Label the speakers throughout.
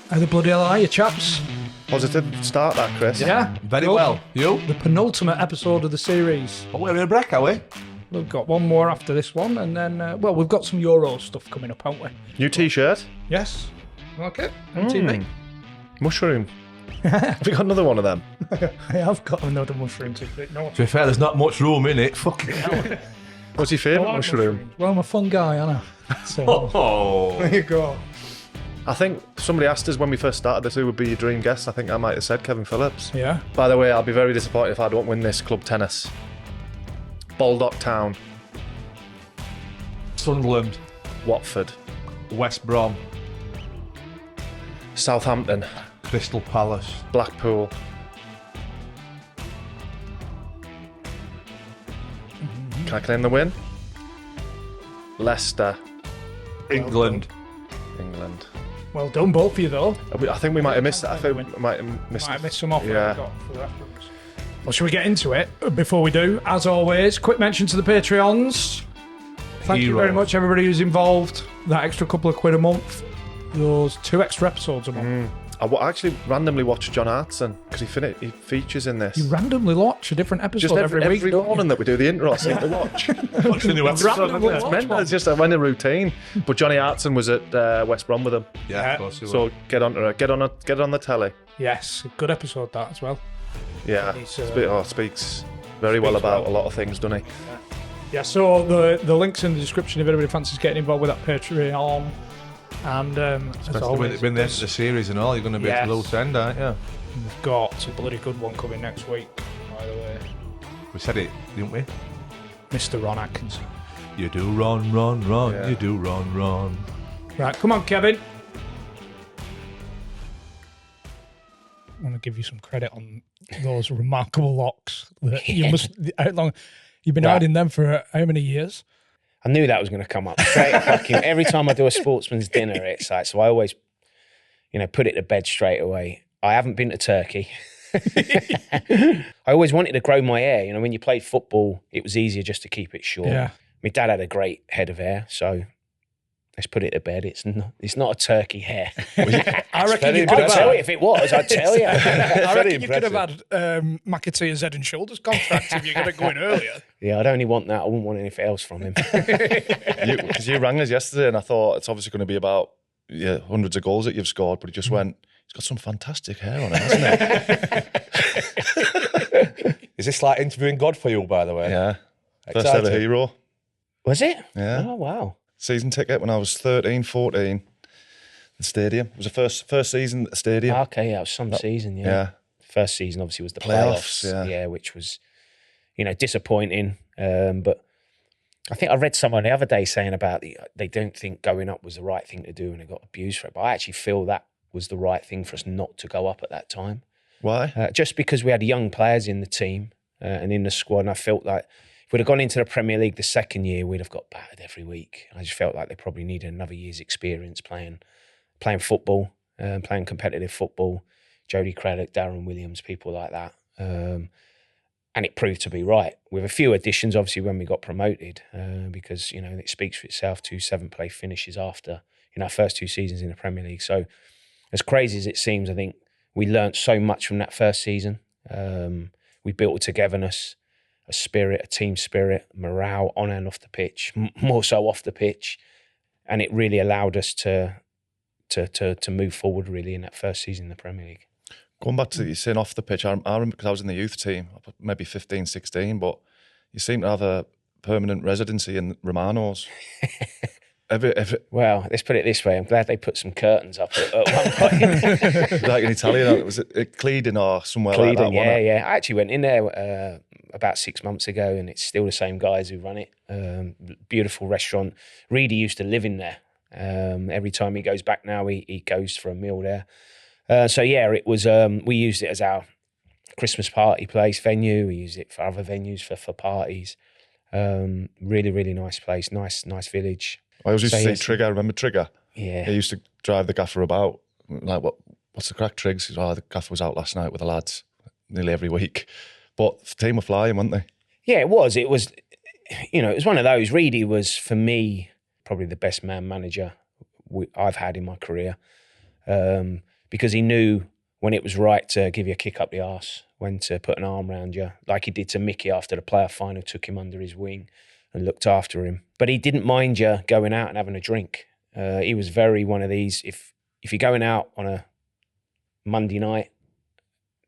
Speaker 1: How the bloody hell are you, chaps?
Speaker 2: Positive start that, Chris.
Speaker 1: Yeah.
Speaker 3: Very well. You?
Speaker 1: The penultimate episode of the series.
Speaker 3: Oh, we're in a break, are we?
Speaker 1: We've got one more after this one, and then, we've got some Euro stuff coming up, haven't we?
Speaker 2: New T-shirt.
Speaker 1: Yes. Okay. MTV.
Speaker 2: Mushroom. Have you got another one of them?
Speaker 1: I have got another mushroom t-shirt. No.
Speaker 3: To be fair, there's not much room in it. Fucking hell.
Speaker 2: What's your favourite mushroom?
Speaker 1: Well, I'm a fun guy, aren't I? So,
Speaker 3: Oh.
Speaker 1: there you go.
Speaker 2: I think somebody asked us when we first started this who would be your dream guest. I think I might have said Kevin Phillips.
Speaker 1: Yeah.
Speaker 2: By the way, I'll be very disappointed if I don't win this club tennis. Baldock Town,
Speaker 3: Sunderland.
Speaker 2: Watford,
Speaker 3: West Brom.
Speaker 2: Southampton,
Speaker 3: Crystal Palace.
Speaker 2: Blackpool. Can I claim the win? Leicester,
Speaker 3: England.
Speaker 2: England.
Speaker 1: Well done, both of you, though.
Speaker 2: I think we might have missed that. I think we might have missed.
Speaker 1: Might have missed some off.
Speaker 2: Yeah.
Speaker 1: For reference. Well, should we get into it? Before we do, as always, quick mention to the Patreons. Thank you very much, everybody who's involved. That extra couple of quid a month. Those 2 extra episodes a month.
Speaker 2: I actually randomly watched John Hartson because he features in this.
Speaker 1: You randomly watch a different episode
Speaker 2: Just every
Speaker 1: week.
Speaker 2: morning
Speaker 1: don't you?
Speaker 2: that we do the intro, I seem to watch.
Speaker 3: What's the new episode?
Speaker 1: Randomly
Speaker 2: It's
Speaker 1: watch
Speaker 2: mental.
Speaker 1: one.
Speaker 2: It's just I went in routine. But Johnny Hartson was at West Brom with him,
Speaker 3: Yeah, of course.
Speaker 2: so get on the telly.
Speaker 1: Yes, good episode that as well.
Speaker 2: Yeah,
Speaker 1: He's,
Speaker 2: speaks very well about a lot of things, doesn't he?
Speaker 1: Yeah, so the link's in the description if anybody fancies getting involved with that Patreon. And as
Speaker 3: Especially when
Speaker 1: always,
Speaker 3: it's been there for the series and all, you're going to be at the loose end, aren't you?
Speaker 1: we've got a bloody good one coming next week, by the way.
Speaker 3: We said it, didn't we?
Speaker 1: Mr. Ron Atkinson.
Speaker 3: You do run, run, run.
Speaker 2: Yeah.
Speaker 3: You do run, run.
Speaker 1: Right, come on, Kevin. I want to give you some credit on those remarkable locks. That you must. How long? You've been hiding them for how many years?
Speaker 4: I knew that was going to come up. Straight fucking every time I do a sportsman's dinner, it's like, so I always, put it to bed straight away. I haven't been to Turkey. I always wanted to grow my hair. When you played football, it was easier just to keep it short.
Speaker 1: Yeah.
Speaker 4: My dad had a great head of hair, so let's put it to bed. It's not a turkey hair.
Speaker 1: I reckon you
Speaker 4: I'd
Speaker 1: could have
Speaker 4: tell
Speaker 1: had.
Speaker 4: you if it was. I'd tell you.
Speaker 1: I reckon you could have had McAteer's Head and Shoulders contract if you got it going earlier.
Speaker 4: Yeah, I'd only want that. I wouldn't want anything else from him.
Speaker 2: Because you rang us yesterday, and I thought it's obviously going to be about hundreds of goals that you've scored, but he just went, he's got some fantastic hair on it, hasn't he?
Speaker 3: Is this like interviewing God for you, by the way?
Speaker 2: Yeah. First
Speaker 3: Excited.
Speaker 2: ever hero.
Speaker 4: Was it?
Speaker 2: Yeah.
Speaker 4: Oh, wow.
Speaker 2: Season ticket when I was 13, 14. The stadium. It was the first season at the stadium.
Speaker 4: Okay, yeah, it was some season,
Speaker 2: Yeah.
Speaker 4: First season, obviously, was the
Speaker 2: Playoffs,
Speaker 4: playoffs.
Speaker 2: yeah.
Speaker 4: Which was, disappointing. But I think I read someone the other day saying about they don't think going up was the right thing to do and they got abused for it. But I actually feel that was the right thing for us not to go up at that time.
Speaker 2: Why?
Speaker 4: Just because we had young players in the team and in the squad, and I felt like if we'd have gone into the Premier League the second year, we'd have got battered every week. I just felt like they probably needed another year's experience playing football, playing competitive football. Jody Craddock, Darren Williams, people like that. And it proved to be right. With a few additions, obviously, when we got promoted, because, it speaks for itself, 2 7th-place finishes after, our first 2 seasons in the Premier League. So as crazy as it seems, I think we learnt so much from that first season. We built a togetherness, a spirit, a team spirit, morale on and off the pitch, more so off the pitch. And it really allowed us to move forward, really, in that first season in the Premier League.
Speaker 2: Going back to you saying off the pitch, I remember because I was in the youth team, maybe 15, 16, but you seem to have a permanent residency in Romano's.
Speaker 4: Well, let's put it this way. I'm glad they put some curtains up at one point.
Speaker 2: Like in Italian, was it Keegan or somewhere like that?
Speaker 4: Yeah. I actually went in there about 6 months ago, and it's still the same guys who run it. Beautiful restaurant. Reid used to live in there. Every time he goes back now, he goes for a meal there. It was. We used it as our Christmas party place venue. We used it for other venues for parties. Really, really nice place. Nice village.
Speaker 2: I always used to see Trigger. I remember Trigger.
Speaker 4: Yeah.
Speaker 2: He used to drive the gaffer about. Like, what's the crack, Triggs? He said, the gaffer was out last night with the lads nearly every week. But the team were flying, weren't they?
Speaker 4: Yeah, it was. It was, it was one of those. Reid was, for me, probably the best man manager I've had in my career. because he knew when it was right to give you a kick up the arse, when to put an arm around you, like he did to Mickey after the playoff final, took him under his wing and looked after him. But he didn't mind you going out and having a drink. He was very one of these, if you're going out on a Monday night,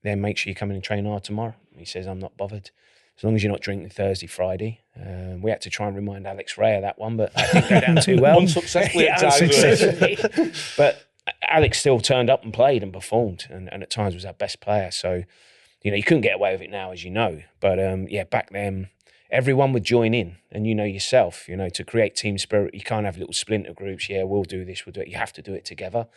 Speaker 4: then make sure you come in and train hard tomorrow. He says, I'm not bothered. As long as you're not drinking Thursday, Friday. We had to try and remind Alex Ray of that one, but that didn't go down too well.
Speaker 3: Unsuccessfully at times.
Speaker 4: But Alex still turned up and played and performed, and at times was our best player. So, you couldn't get away with it now, as you know. But back then, everyone would join in, and yourself, to create team spirit, you can't have little splinter groups. Yeah, we'll do this, we'll do it. You have to do it together.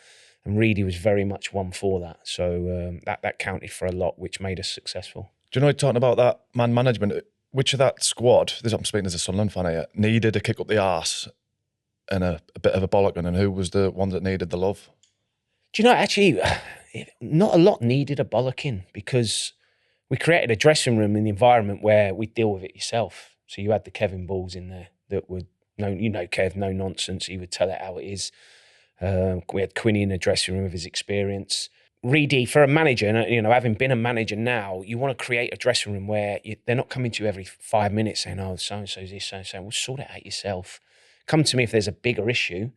Speaker 4: And Reid was very much one for that. So that counted for a lot, which made us successful.
Speaker 2: Do you know, talking about that man management, which of that squad, I'm speaking as a Sunderland fan here, needed a kick up the arse and a bit of a bollocking, and who was the one that needed the love?
Speaker 4: Do you know, actually, not a lot needed a bollocking, because we created a dressing room in the environment where we deal with it yourself. So you had the Kevin Balls in there that would, Kev, no nonsense. He would tell it how it is. We had Quinn in the dressing room with his experience. Reid, for a manager, having been a manager now, you want to create a dressing room where they're not coming to you every 5 minutes saying, oh, so-and-so's this, so-and-so. Well, sort it out yourself. Come to me if there's a bigger issue.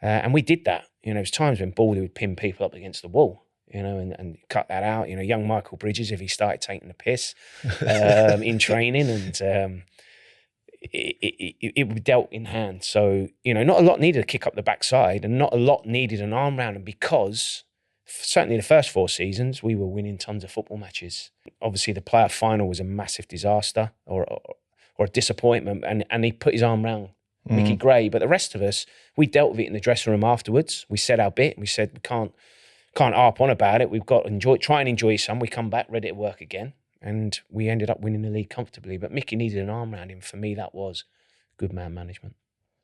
Speaker 4: And we did that. There was times when Baldy would pin people up against the wall, and cut that out. Young Michael Bridges, if he started taking the piss in training, and it would be dealt in hand. So, not a lot needed a kick up the backside, and not a lot needed an arm round. And because certainly the first 4 seasons, we were winning tons of football matches. Obviously, the playoff final was a massive disaster or a disappointment, and he put his arm round Mickey Gray. But the rest of us, we dealt with it in the dressing room afterwards. We said our bit. We said we can't harp on about it. We've got to try and enjoy some. We come back ready to work again. And we ended up winning the league comfortably. But Mickey needed an arm around him. For me, that was good man management.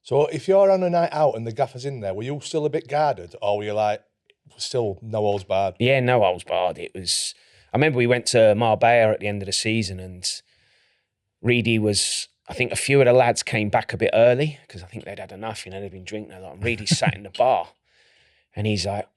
Speaker 4: So
Speaker 3: if you're on a night out and the gaffer's in there, were you still a bit guarded, or were you like, still no holds barred?
Speaker 4: Yeah, no holds barred. It was. I remember we went to Marbella at the end of the season, and Reid was. I think a few of the lads came back a bit early because I think they'd had enough. They'd been drinking a lot. And Reid sat in the bar, and he's like,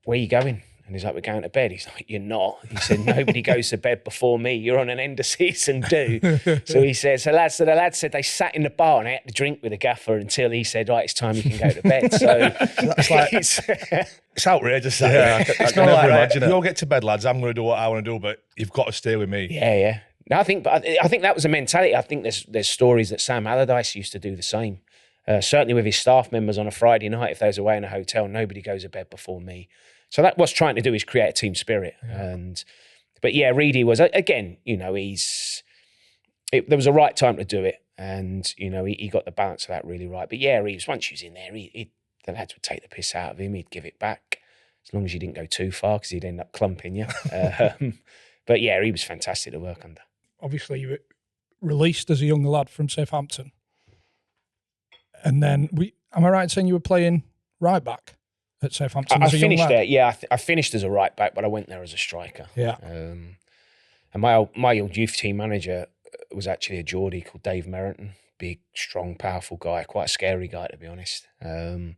Speaker 4: "Where are you going?" And he's like, "We're going to bed." He's like, "You're not." He said, "Nobody goes to bed before me. You're on an end of season do." So he said, the lads said they sat in the bar and they had to drink with the gaffer until he said, "Right, it's time you can go to bed." So
Speaker 3: it's like it's outrageous.
Speaker 2: Yeah, I can never imagine it.
Speaker 3: You'll get to bed, lads. I'm going to do what I want to do, but you've got to stay with me.
Speaker 4: Yeah. No, I think that was a mentality. I think there's stories that Sam Allardyce used to do the same. Certainly with his staff members on a Friday night, if they was away in a hotel, nobody goes to bed before me. So that what's trying to do is create a team spirit. Yeah. But Reid was, again, there was a right time to do it. And, he got the balance of that really right. But once he was in there, the lads would take the piss out of him. He'd give it back, as long as you didn't go too far, because he'd end up clumping you. But he was fantastic to work under.
Speaker 1: Obviously, you were released as a young lad from Southampton. And then, am I right in saying you were playing right back at Southampton?
Speaker 4: I finished there. Yeah, I finished as a right back, but I went there as a striker.
Speaker 1: Yeah.
Speaker 4: And my old youth team manager was actually a Geordie called Dave Merrington. Big, strong, powerful guy, quite a scary guy, to be honest. So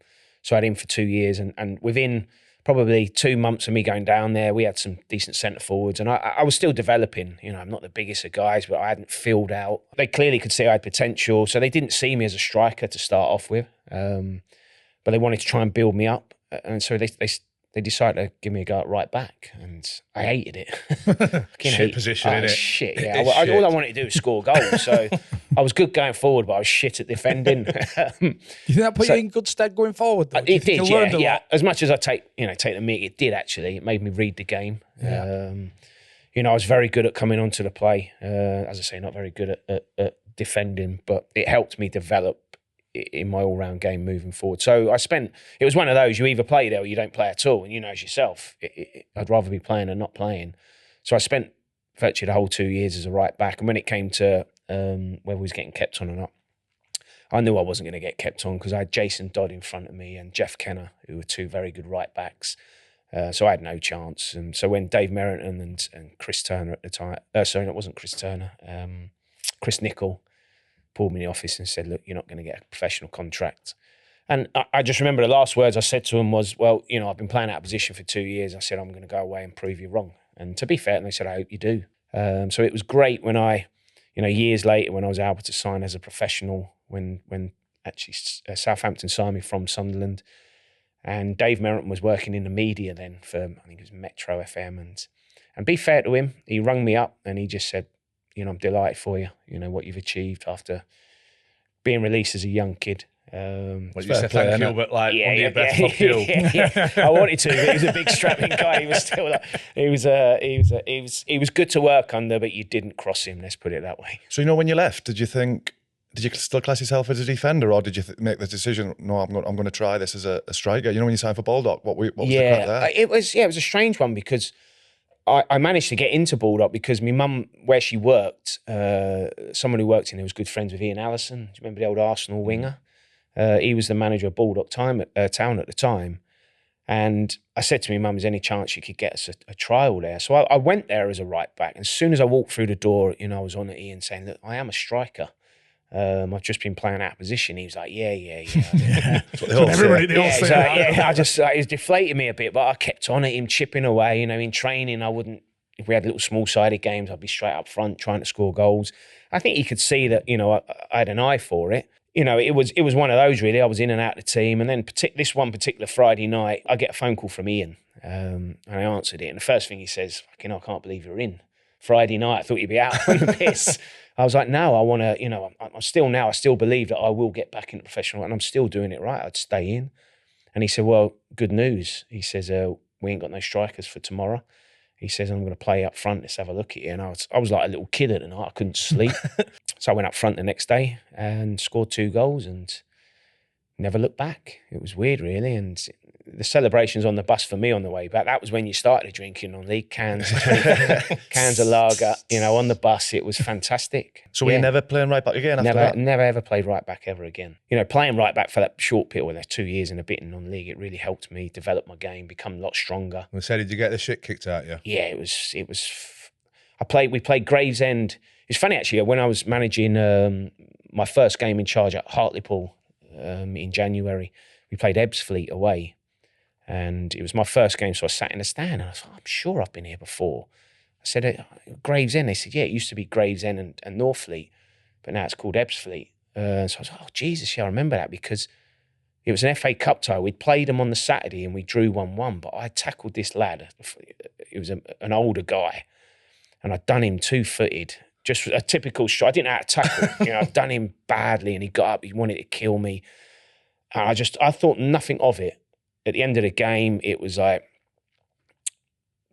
Speaker 4: I had him for 2 years, and within probably 2 months of me going down there, we had some decent centre forwards, and I was still developing. I'm not the biggest of guys, but I hadn't filled out. They clearly could see I had potential, so they didn't see me as a striker to start off with, but they wanted to try and build me up, and so they decided to give me a go at right back, and I hated it.
Speaker 3: Shit position, innit?
Speaker 4: Shit, yeah. All I wanted to do was score goals, so I was good going forward, but I was shit at defending.
Speaker 1: Do you think that put you in good stead going forward, though?
Speaker 4: It did, yeah. As much as I take the mick, it did actually. It made me read the game. Yeah. I was very good at coming onto the play. As I say, not very good at defending, but it helped me develop in my all-round game moving forward. So it was one of those, you either play there or you don't play at all, and as yourself, I'd rather be playing than not playing. So I spent virtually the whole 2 years as a right back, and when it came to whether we was getting kept on or not, I knew I wasn't going to get kept on because I had Jason Dodd in front of me and Jeff Kenner, who were 2 very good right backs. So I had no chance. And so when Dave Merrington and Chris Turner at the time, sorry, it wasn't Chris Turner, Chris Nichol, pulled me in the office and said, "Look, you're not going to get a professional contract." And I just remember the last words I said to him was, well, you know, I've been playing out of position for 2 years. I said, I'm going to go away and prove you wrong. And to be fair, and they said, I hope you do. So it was great when years later, when I was able to sign as a professional, when actually Southampton signed me from Sunderland. And Dave Merritt was working in the media then for, I think it was Metro FM. And be fair to him, he rung me up and he just said, you know, I'm delighted for you, you know, what you've achieved after being released as a young kid.
Speaker 3: What you said, thank you, but like under your breath, fuck you.
Speaker 4: I wanted to, but he was a big strapping guy. He was still like, he was good to work under, but you didn't cross him. Let's put it that way.
Speaker 2: So, you know, when you left, did you still class yourself as a defender, or did you make the decision? No, I'm going to try this as a striker. You know, when you signed for Baldock, what was the crack there?
Speaker 4: It was a strange one because I managed to get into Baldock because my mum, where she worked, someone who worked in there was good friends with Ian Allison. Do you remember the old Arsenal winger? He was the manager of Baldock Town at the time. And I said to my mum, is there any chance you could get us a trial there? So I went there as a right back. And as soon as I walked through the door, you know, I was on at Ian saying, look, I am a striker. I've just been playing out of position. He was like, yeah.
Speaker 2: That's what they all say.
Speaker 4: It was deflating me a bit, but I kept on at him, chipping away. You know, in training, if we had little small-sided games, I'd be straight up front trying to score goals. I think he could see that, you know, I had an eye for it. You know, it was one of those really. I was in and out of the team. And then this one particular Friday night, I get a phone call from Ian and I answered it. And the first thing he says, fucking, I can't believe you're in. Friday night, I thought you'd be out on the piss. I was like, no, I want to, you know, I still believe that I will get back into professional and I'm still doing it right. I'd stay in. And he said, well, good news. He says, we ain't got no strikers for tomorrow. He says, I'm going to play up front. Let's have a look at you. And I was like a little kid at the night. I couldn't sleep. So I went up front the next day and scored 2 goals and never looked back. It was weird, really. And the celebrations on the bus for me on the way back, that was when you started drinking on league cans, cans of lager, you know, on the bus. It was fantastic.
Speaker 2: So were you never playing right back again after that?
Speaker 4: Never ever played right back ever again. You know, playing right back for that short period, well, 2 years and a bit in non-league, it really helped me develop my game, become a lot stronger.
Speaker 3: So did you get the shit kicked out of you?
Speaker 4: Yeah, it was. We played Gravesend. It's funny actually, when I was managing my first game in charge at Hartlepool in January, we played Ebbsfleet away. And it was my first game, so I sat in the stand and I was like, I'm sure I've been here before. I said, Gravesend. They said, yeah, it used to be Gravesend and Northfleet, but now it's called Ebbsfleet. So I was like, oh, Jesus, yeah, I remember that because it was an FA Cup tie. We'd played them on the Saturday and we drew 1-1, but I tackled this lad. It was an older guy, and I'd done him 2-footed, just a typical shot. I didn't know how to tackle. You know, I'd done him badly and he got up, he wanted to kill me. And I thought nothing of it. At the end of the game, it was like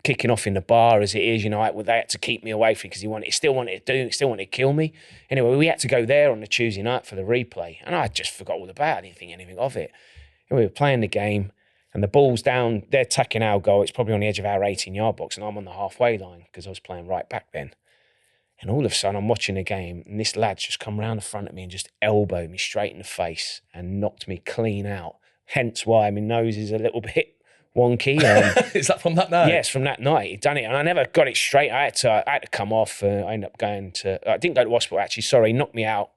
Speaker 4: kicking off in the bar as it is, you know, they had to keep me away from it because he still wanted to kill me. Anyway, we had to go there on the Tuesday night for the replay, and I just forgot all about it. I didn't think anything of it. And we were playing the game, and the ball's down, they're attacking our goal. It's probably on the edge of our 18-yard box, and I'm on the halfway line because I was playing right back then. And all of a sudden, I'm watching the game, and this lad's just come round the front of me and just elbowed me straight in the face and knocked me clean out. Hence why my nose is a little bit wonky.
Speaker 3: Is that from that night?
Speaker 4: Yes, from that night. He'd done it, and I never got it straight. I had to come off. I ended up I didn't go to hospital, actually. Sorry, he knocked me out.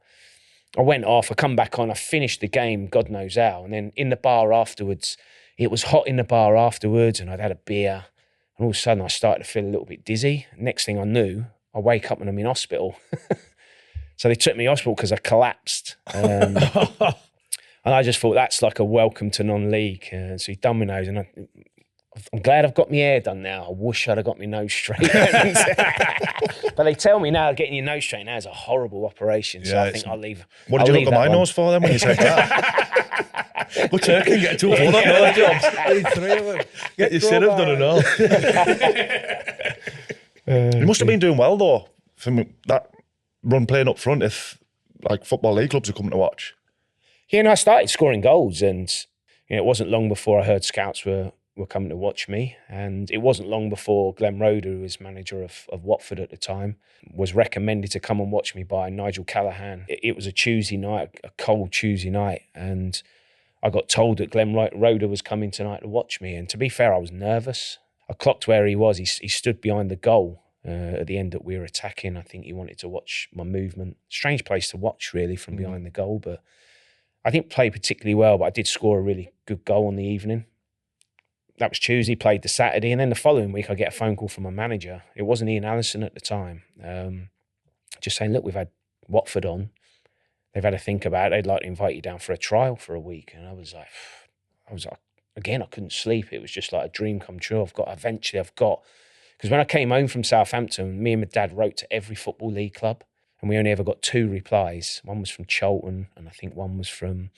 Speaker 4: I went off. I come back on. I finished the game, God knows how. And then in the bar afterwards, it was hot in the bar afterwards, and I'd had a beer. And all of a sudden, I started to feel a little bit dizzy. Next thing I knew, I wake up and I'm in hospital. So they took me to hospital because I collapsed. And I just thought that's like a welcome to non-league. So he done my nose, and I'm glad I've got my hair done now. I wish I'd have got my nose straight. But they tell me now getting your nose straight now is a horrible operation. So I think I'll leave.
Speaker 2: What did you look at my nose for then when you said that?
Speaker 3: But I can get 2 or 4 that jobs. Need 3 of them. Get your syrup done and all.
Speaker 2: You must have been doing well though, from that run playing up front, if like football league clubs are coming to watch.
Speaker 4: Yeah, and I started scoring goals, and you know, it wasn't long before I heard scouts were coming to watch me, and it wasn't long before Glenn Roeder, who was manager of Watford at the time, was recommended to come and watch me by Nigel Callaghan. It was a Tuesday night, a cold Tuesday night, and I got told that Glenn Roeder was coming tonight to watch me, and to be fair, I was nervous. I clocked where he was. He stood behind the goal at the end that we were attacking. I think he wanted to watch my movement. Strange place to watch, really, from behind the goal, but I didn't play particularly well, but I did score a really good goal on the evening. That was Tuesday, played the Saturday, and then the following week I get a phone call from my manager. It wasn't Ian Allison at the time. Just saying, look, we've had Watford on. They've had a think about it. They'd like to invite you down for a trial for a week. And I was like, again, I couldn't sleep. It was just like a dream come true. Because when I came home from Southampton, me and my dad wrote to every Football League club, and we only ever got 2 replies. One was from Charlton, and I think one was from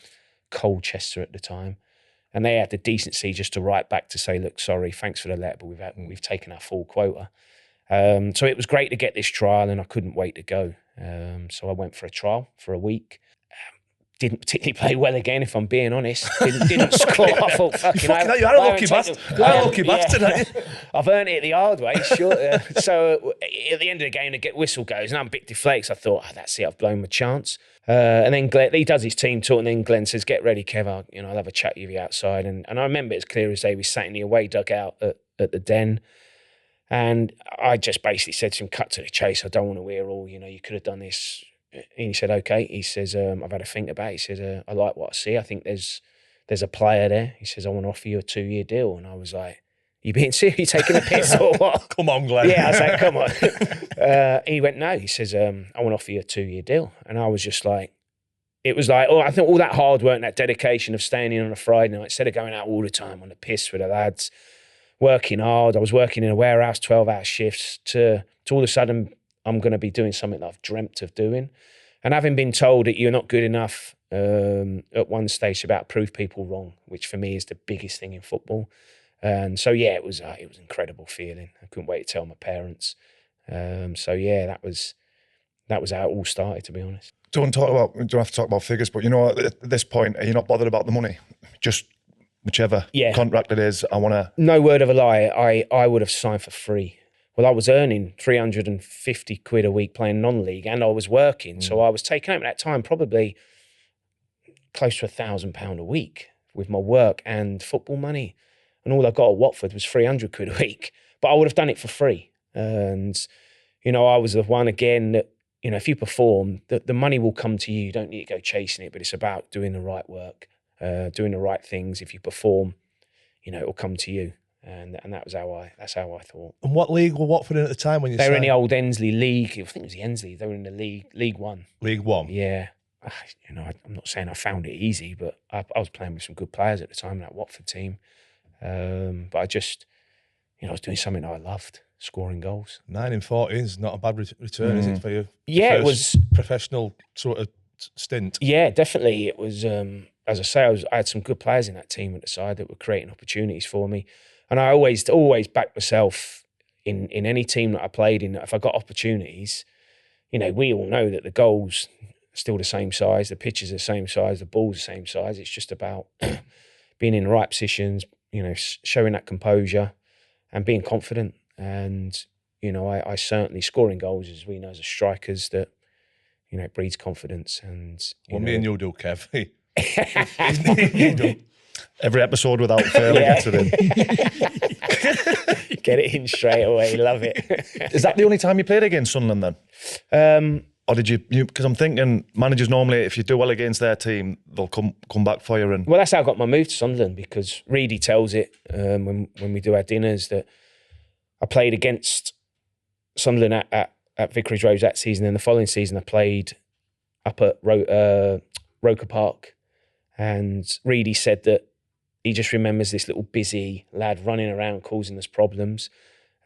Speaker 4: Colchester at the time. And they had the decency just to write back to say, look, sorry, thanks for the letter, but we've taken our full quota. So it was great to get this trial, and I couldn't wait to go. So I went for a trial for a week. Didn't particularly play well again, if I'm being honest. Didn't score. I thought,
Speaker 3: you are a lucky bastard. You are a lucky bastard, aren't you?
Speaker 4: I've earned it the hard way, sure. So at the end of the game, the whistle goes, and I'm a bit deflated. I thought, that's it, I've blown my chance. And then Glenn, he does his team talk, and then Glenn says, get ready, Kev, I'll have a chat with you outside. And I remember it as clear as day. We sat in the away dugout at the Den, and I just basically said to him, cut to the chase, I don't want to hear all, you could have done this. And he said, okay. He says, I've had a think about it. He says, I like what I see. I think there's a player there. He says, I want to offer you a 2-year deal. And I was like, you being serious? You taking a piss or what?
Speaker 3: Come on, Glenn.
Speaker 4: Yeah, I was like, come on. He went, no. He says, I want to offer you a 2-year deal. And I was just like, it was like, I think all that hard work and that dedication of staying in on a Friday night, instead of going out all the time on the piss with the lads, working hard. I was working in a warehouse, 12-hour shifts, to all of a sudden, I'm going to be doing something that I've dreamt of doing. And having been told that you're not good enough at one stage, about prove people wrong, which for me is the biggest thing in football. And so, yeah, it was an incredible feeling. I couldn't wait to tell my parents. So, yeah, that was how it all started, to be honest.
Speaker 2: Don't have to talk about figures, but at this point, are you not bothered about the money? Just whichever contract it is, I want to...
Speaker 4: No word of a lie, I would have signed for free. Well, I was earning 350 quid a week playing non-league, and I was working. So I was taking home at that time probably close to £1,000 a week with my work and football money. And all I got at Watford was 300 quid a week. But I would have done it for free. And, I was the one again that, if you perform, the money will come to you. You don't need to go chasing it, but it's about doing the right work, doing the right things. If you perform, it'll come to you. And that's how I thought. And
Speaker 3: what league were Watford in at the time when you
Speaker 4: They were in the old Ensley League. I think it was the Ensley. They were in the League One.
Speaker 3: League One?
Speaker 4: Yeah. I'm not saying I found it easy, but I was playing with some good players at the time in that Watford team. But I just, I was doing something that I loved, scoring goals. 9 in 14 is not a bad return, is it, for you? Yeah, it was
Speaker 3: professional sort of stint.
Speaker 4: Yeah, definitely. It was, as I say, I had some good players in that team at the side that were creating opportunities for me. And I always backed myself in any team that I played in. If I got opportunities, we all know that the goals are still the same size, the pitches are the same size, the ball's the same size. It's just about being in the right positions, showing that composure and being confident. And, I certainly, scoring goals, as we know as strikers, that, it breeds confidence. And
Speaker 3: me and you'll do, Kev.
Speaker 2: Every episode without fail, gets it in.
Speaker 4: Get it in straight away. Love it.
Speaker 2: Is that the only time you played against Sunderland then? Or did you? Because I'm thinking managers normally, if you do well against their team, they'll come back for you.
Speaker 4: Well, that's how I got my move to Sunderland, because Reid tells it when we do our dinners that I played against Sunderland at Vicarage Road that season. And the following season, I played up at Roker Park. And Reid said that he just remembers this little busy lad running around causing us problems.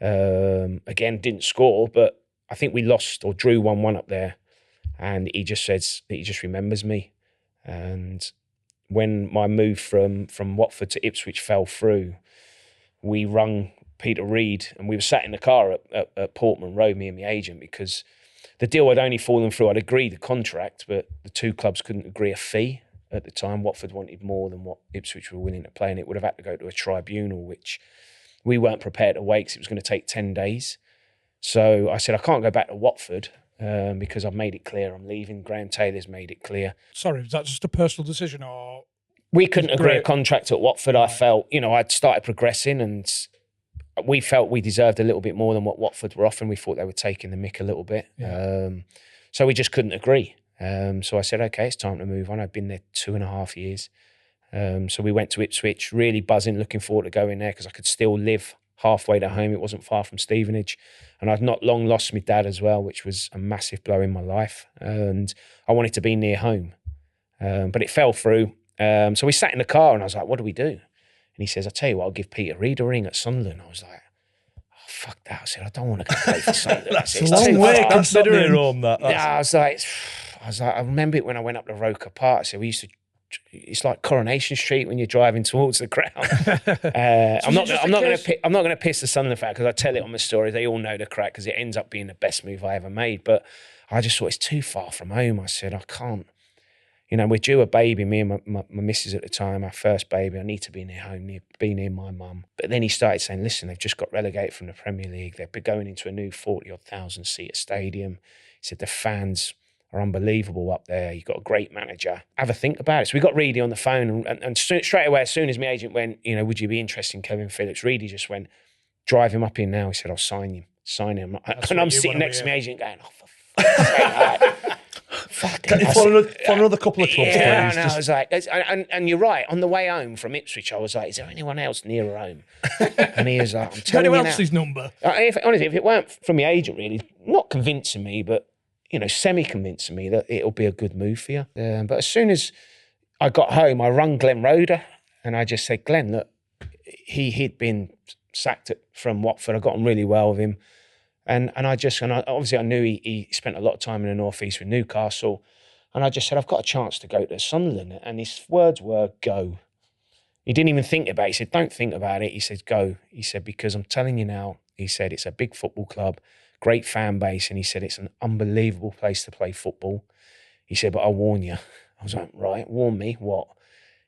Speaker 4: Again, didn't score, but I think we lost or drew 1-1 up there. And he just says that he just remembers me. And when my move from Watford to Ipswich fell through, we rung Peter Reid, and we were sat in the car at Portman Road, me and my agent, because the deal had only fallen through. I'd agreed the contract, but the two clubs couldn't agree a fee. At the time, Watford wanted more than what Ipswich were willing to pay, and it would have had to go to a tribunal, which we weren't prepared to wait because it was going to take 10 days. So I said, I can't go back to Watford because I've made it clear I'm leaving. Graham Taylor's made it clear.
Speaker 1: Sorry, was that just a personal decision, or...?
Speaker 4: We couldn't agree a contract at Watford. I felt, I'd started progressing, and we felt we deserved a little bit more than what Watford were offering. We thought they were taking the mick a little bit. Yeah. So we just couldn't agree. So I said, okay, it's time to move on. I'd been there 2.5 years. So we went to Ipswich, really buzzing, looking forward to going there because I could still live halfway to home. It wasn't far from Stevenage. And I'd not long lost my dad as well, which was a massive blow in my life. And I wanted to be near home. But it fell through. So we sat in the car and I was like, what do we do? And he says, I'll tell you what, I'll give Peter Reid a ring at Sunderland. I was like, oh, fuck that. I said, I don't want to go play for Sunderland.
Speaker 1: That's a long way considering.
Speaker 4: I was like, I remember it when I went up to Roker Park. So we used to, it's like Coronation Street when you're driving towards the ground. I'm not going to piss the Sunderland fan because I tell it on my story. They all know the crack because it ends up being the best move I ever made. But I just thought it's too far from home. I said, I can't. You know, we're due a baby, me and my missus at the time, our first baby. I need to be near home, be near my mum. But then he started saying, listen, they've just got relegated from the Premier League. They're going into a new 40-odd thousand seater stadium. He said the fans are unbelievable up there. You've got a great manager. Have a think about it. So we got Reid on the phone and straight away, as soon as my agent went, you know, would you be interested in Kevin Phillips? Reid just went, drive him up here now. He said, I'll sign him. And I'm sitting next to my agent going, oh, for fuck's sake.
Speaker 3: Can you follow another couple of clubs, please?
Speaker 4: And I was like, and you're right. On the way home from Ipswich, I was like, is there anyone else nearer home? And he was like, I'm telling you now.
Speaker 1: Anyone else's number?
Speaker 4: Honestly, if it weren't from the agent, really, not convincing me, but you know, semi-convincing me that it'll be a good move for you. But as soon as I got home, I rung Glenn Roeder and I just said, Glenn, look, he'd been sacked from Watford. I got on really well with him. And obviously I knew he spent a lot of time in the North East with Newcastle. And I just said, I've got a chance to go to Sunderland. And his words were, go. He didn't even think about it. He said, don't think about it. He said, go. He said, because I'm telling you now, he said, it's a big football club, great fan base. And he said, it's an unbelievable place to play football. He said, but I'll warn you. I was like, right, warn me, what?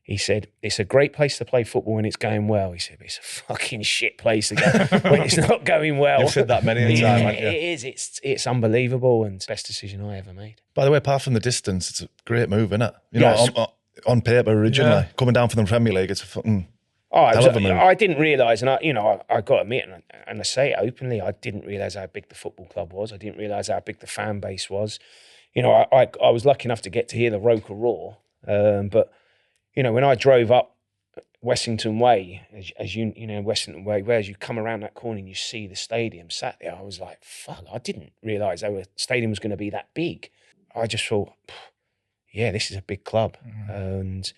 Speaker 4: He said, it's a great place to play football when it's going well. He said, but it's a fucking shit place to go when it's not going well.
Speaker 3: You've said that many times, haven't you?
Speaker 4: It is. It's unbelievable and best decision I ever made.
Speaker 2: By the way, apart from the distance, it's a great move, isn't it? You know, on paper originally, coming down from the Premier League, it's a fucking hell of a move.
Speaker 4: I didn't realise, and I got to admit, and I say it openly, I didn't realise how big the football club was. I didn't realise how big the fan base was. You know, I was lucky enough to get to hear the Roker roar, but you know, when I drove up Wessington Way, as you know, Wessington Way, where as you come around that corner and you see the stadium sat there, I was like, fuck, I didn't realise the stadium was going to be that big. I just thought, yeah, this is a big club. Mm-hmm. And,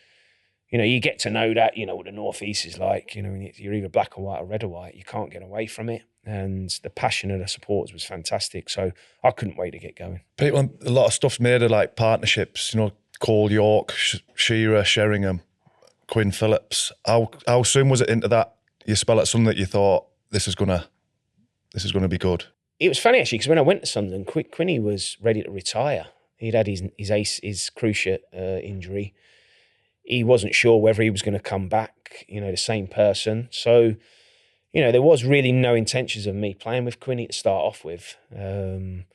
Speaker 4: you know, you get to know that, you know, what the North East is like. You know, you're either black or white or red or white. You can't get away from it. And the passion of the supporters was fantastic. So I couldn't wait to get going.
Speaker 2: People, a lot of stuff's made of like partnerships, you know, Cole York, Shearer, Sheringham, Quinn Phillips. How soon was it into that? You spell at something that you thought this is gonna be good.
Speaker 4: It was funny actually because when I went to Sunderland, Quinny was ready to retire. He'd had his cruciate injury. He wasn't sure whether he was going to come back. You know, the same person. So, you know, there was really no intentions of me playing with Quinny to start off with, and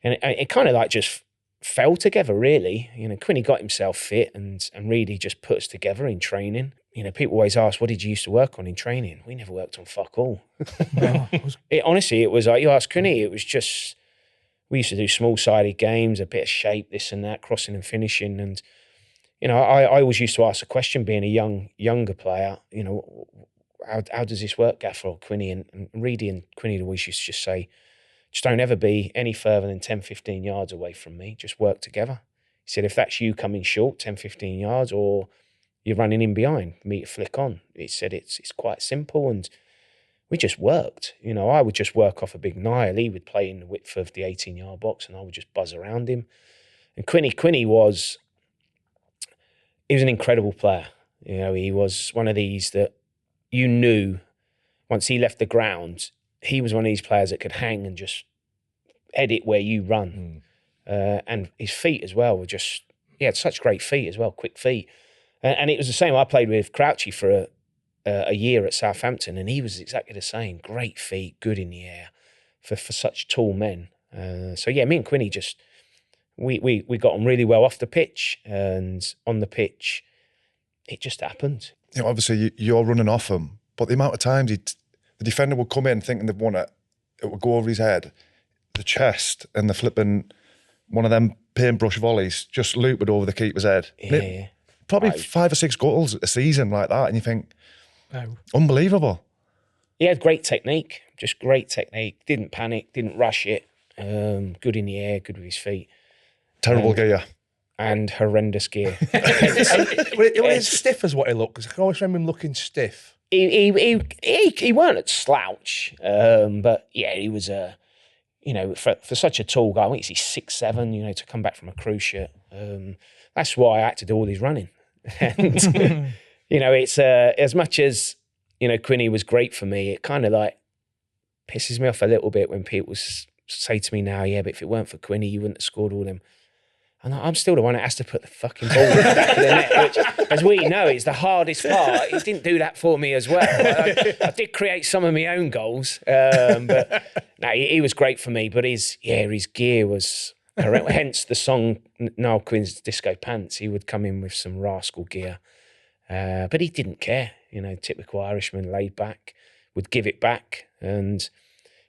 Speaker 4: it kind of like just fell together, really. You know, Quinny got himself fit and really just put us together in training. You know, people always ask, what did you used to work on in training? We never worked on fuck all. Honestly, it was like, you ask Quinny, it was just, we used to do small-sided games, a bit of shape, this and that, crossing and finishing. And, you know, I always used to ask the question, being a younger player, you know, how does this work, Gaffer or Quinny? And Reedy and Quinny always used to just say, just don't ever be any further than 10, 15 yards away from me. Just work together. He said, if that's you coming short, 10, 15 yards, or you're running in behind, me to flick on. He said, it's quite simple. And we just worked. You know, I would just work off a big Niall. He would play in the width of the 18-yard box and I would just buzz around him. And Quinny was an incredible player. You know, he was one of these that you knew once he left the ground, he was one of these players that could hang and just edit where you run. And his feet as well were just, he had such great feet as well, quick feet. And it was the same. I played with Crouchy for a year at Southampton and he was exactly the same. Great feet, good in the air for such tall men. So yeah, me and Quinny just, we got on really well off the pitch, and on the pitch, it just happened.
Speaker 2: You know, obviously you're running off him, but the amount of times the defender would come in thinking they've won it, it would go over his head, the chest and the flipping, one of them paintbrush volleys, just looped over the keeper's head.
Speaker 4: Yeah.
Speaker 2: Probably 5 or 6 goals a season like that, and you think, unbelievable.
Speaker 4: He had great technique, just great technique. Didn't panic, didn't rush it. Good in the air, good with his feet.
Speaker 2: Terrible gear.
Speaker 4: And horrendous gear.
Speaker 3: He's stiff as what he looked, because I can always remember him looking stiff.
Speaker 4: He weren't a slouch, but yeah, he was for such a tall guy. I think he's 6'7", to come back from a cruise ship. That's why I had to do all his running. And it's as much as Quinny was great for me, it kind of like pisses me off a little bit when people say to me now, yeah, but if it weren't for Quinny, you wouldn't have scored all them. And I'm still the one that has to put the fucking ball in the back of the net, which, as we know, is the hardest part. He didn't do that for me as well. I did create some of my own goals, but no, he was great for me. But his gear was horrendous. Hence the song Niall Quinn's Disco Pants. He would come in with some rascal gear, but he didn't care. Typical Irishman, laid back, would give it back, and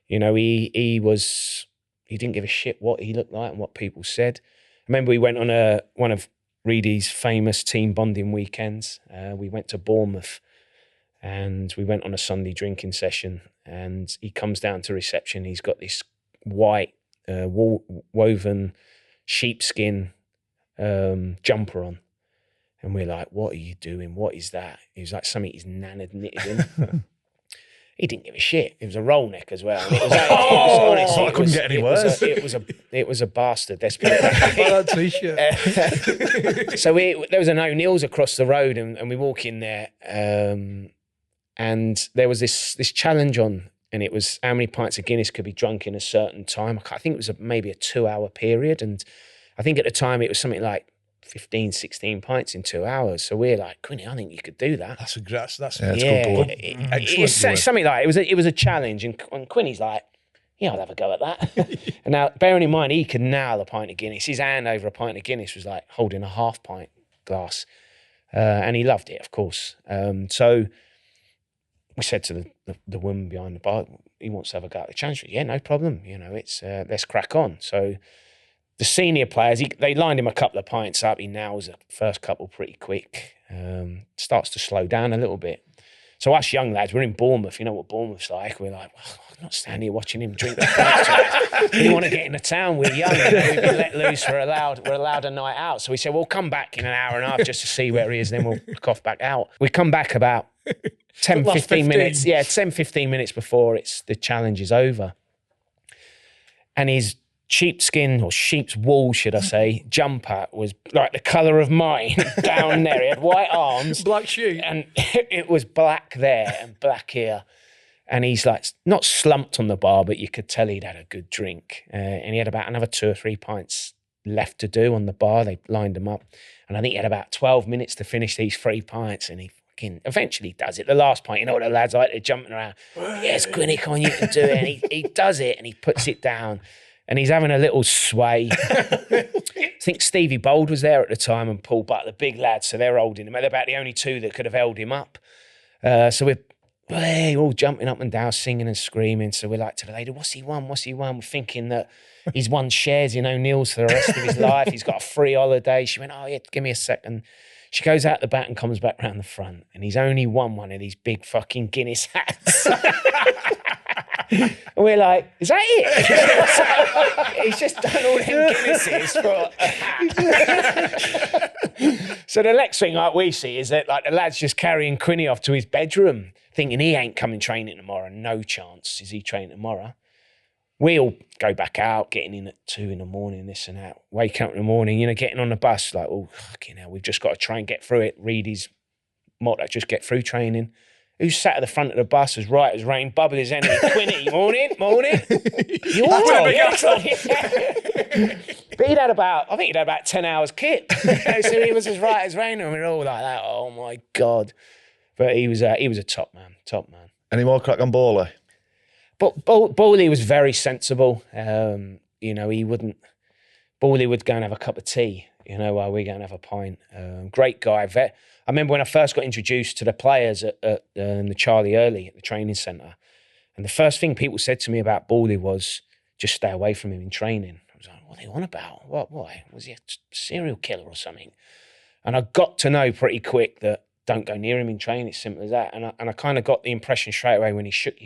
Speaker 4: he didn't give a shit what he looked like and what people said. I remember we went on one of Reid's famous team bonding weekends. We went to Bournemouth and we went on a Sunday drinking session, and he comes down to reception. He's got this white woven sheepskin jumper on. And we're like, what are you doing? What is that? He was like, something his nan had knitted him. He didn't give a shit. It was a roll neck as well. And it was honestly,
Speaker 2: I couldn't get any worse.
Speaker 4: It was a bastard. Let's put it that way. So there was an O'Neill's across the road, and we walk in there, and there was this challenge on, and it was how many pints of Guinness could be drunk in a certain time. I think it was maybe a 2-hour period, and I think at the time it was something like 15, 16 pints in 2 hours. So we're like, Quinny, I think you could do that.
Speaker 3: That's
Speaker 2: good.
Speaker 3: Excellent.
Speaker 4: Something like it was a challenge, and Quinny's like, yeah, I'll have a go at that. And now, bearing in mind, he could nail a pint of Guinness. His hand over a pint of Guinness was like holding a half pint glass, and he loved it, of course. So we said to the woman behind the bar, he wants to have a go at the challenge. Yeah, no problem. It's let's crack on. So the senior players, they lined him a couple of pints up. He nails the first couple pretty quick. Starts to slow down a little bit. So us young lads, we're in Bournemouth. You know what Bournemouth's like. We're like, well, I'm not standing here watching him drink the pints. We want to get in the town. We're young. We've been let loose. We're allowed a night out. So we said, we'll come back in an hour and a half just to see where he is. Then we'll cough back out. We come back about 10, 15 minutes. Yeah, 10, 15 minutes before the challenge is over. And his sheepskin, or sheep's wool, should I say, jumper was like the colour of mine down there. He had white arms.
Speaker 1: Black sheep.
Speaker 4: And it was black there and black here. And he's like, not slumped on the bar, but you could tell he'd had a good drink. And he had about another 2 or 3 pints left to do on the bar. They lined him up. And I think he had about 12 minutes to finish these 3 pints. And he eventually does it. The last pint, the lads like they're jumping around. Yes, Quinny, come on, you can do it. And he does it, and he puts it down. And he's having a little sway. I think Stevie Bold was there at the time, and Paul Butt, the big lads, so they're holding him. They're about the only two that could have held him up. So we're all jumping up and down, singing and screaming. So we're like to the lady, what's he won? What's he won? We're thinking that he's won shares in O'Neill's for the rest of his life. He's got a free holiday. She went, oh, yeah, give me a second. She goes out the back and comes back round the front, and he's only won one of these big fucking Guinness hats. And we're like, is that it? He's just done all them Guinnesses for a hat. So the next thing we see is that the lad's just carrying Quinny off to his bedroom, thinking he ain't coming training tomorrow. No chance is he training tomorrow. We all go back out, getting in at 2 a.m, this and that. Wake up in the morning, getting on the bus, like, oh, fucking hell, we've just got to try and get through it. Reid his motto, just get through training. Who sat at the front of the bus as right as rain, bubble his enemy, Quinny, morning. You're on. But he'd had about 10 hours kit. So he was as right as rain, and we were all like that, oh my God. But he was a top man.
Speaker 2: Any more crack on Bowley?
Speaker 4: But Bowley was very sensible. He wouldn't. Bowley would go and have a cup of tea, while we go and have a pint. Great guy. I remember when I first got introduced to the players at the Charlie Early at the training centre, and the first thing people said to me about Bowley was, just stay away from him in training. I was like, what are they on about? What? Was he a serial killer or something? And I got to know pretty quick that don't go near him in training. It's simple as that. And I kind of got the impression straight away when he shook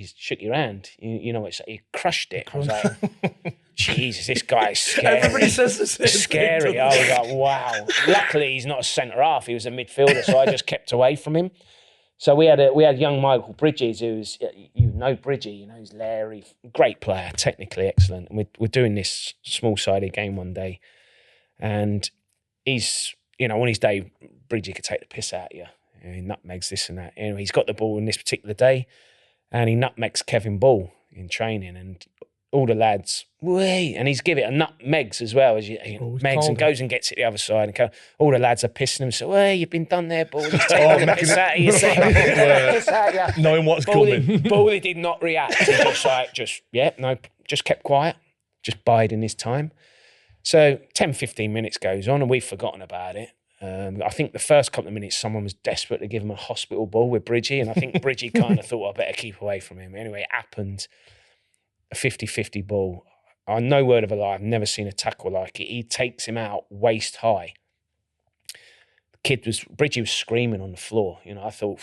Speaker 4: your hand. You know, he crushed it. I was like, Jesus, this guy's scary.
Speaker 1: Everybody says the same
Speaker 4: scary.
Speaker 1: thing.
Speaker 4: I was like, wow. Luckily, he's not a centre half. He was a midfielder, so I just kept away from him. So we had young Michael Bridges, who's, you know Bridgie, you know, he's Larry, great player, technically excellent. And we're doing this small-sided game one day, and he's, you know, on his day, Bridgie could take the piss out of you. He nutmegs this and that. Anyway, he's got the ball on this particular day, and he nutmegs Kevin Ball in training, and all the lads, wait, and he's give it a nutmegs as well, as he megs and goes and gets it the other side, and all the lads are pissing him. So, hey, you've been done there, Ball. He's taking the piss out of yourself.
Speaker 3: Knowing what's coming.
Speaker 4: Bally did not react. He just kept quiet, just biding his time. So 10, 15 minutes goes on, and we've forgotten about it. I think the first couple of minutes, someone was desperate to give him a hospital ball with Bridgie, and I think Bridgie kind of thought, I better keep away from him. Anyway, it happened. A 50-50 ball. No word of a lie, I've never seen a tackle like it. He takes him out waist high. Bridgie was screaming on the floor. You know, I thought,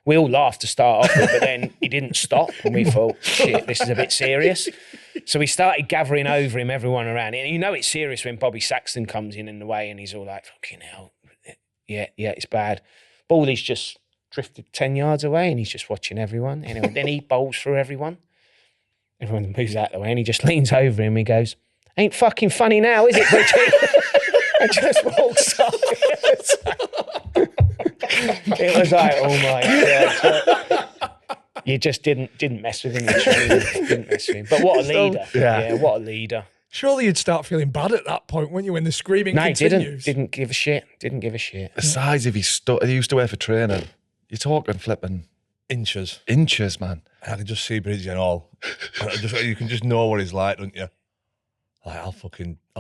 Speaker 4: we all laughed to start off with, but then he didn't stop, and we thought, shit, this is a bit serious. So we started gathering over him, everyone around. And you know it's serious when Bobby Saxton comes in the way, and he's all like, fucking hell, yeah, it's bad. Baldy's just drifted 10 yards away, and he's just watching everyone. Anyway, then he bowls through everyone. Everyone moves out of the way, and he just leans over him and he goes, ain't fucking funny now, is it, Bridgie? And just walks off. It was like, oh my God. You just didn't mess with him in training. Didn't mess with him. But what a leader. Yeah, what a leader.
Speaker 1: Surely you'd start feeling bad at that point, wouldn't you, when the screaming continues?
Speaker 4: Didn't give a shit. The
Speaker 2: size of his stuff, he used to wear for training. You're talking flipping
Speaker 3: inches,
Speaker 2: man.
Speaker 3: I can just see Bridgie and all. You can just know what he's like, don't you? Like, I'll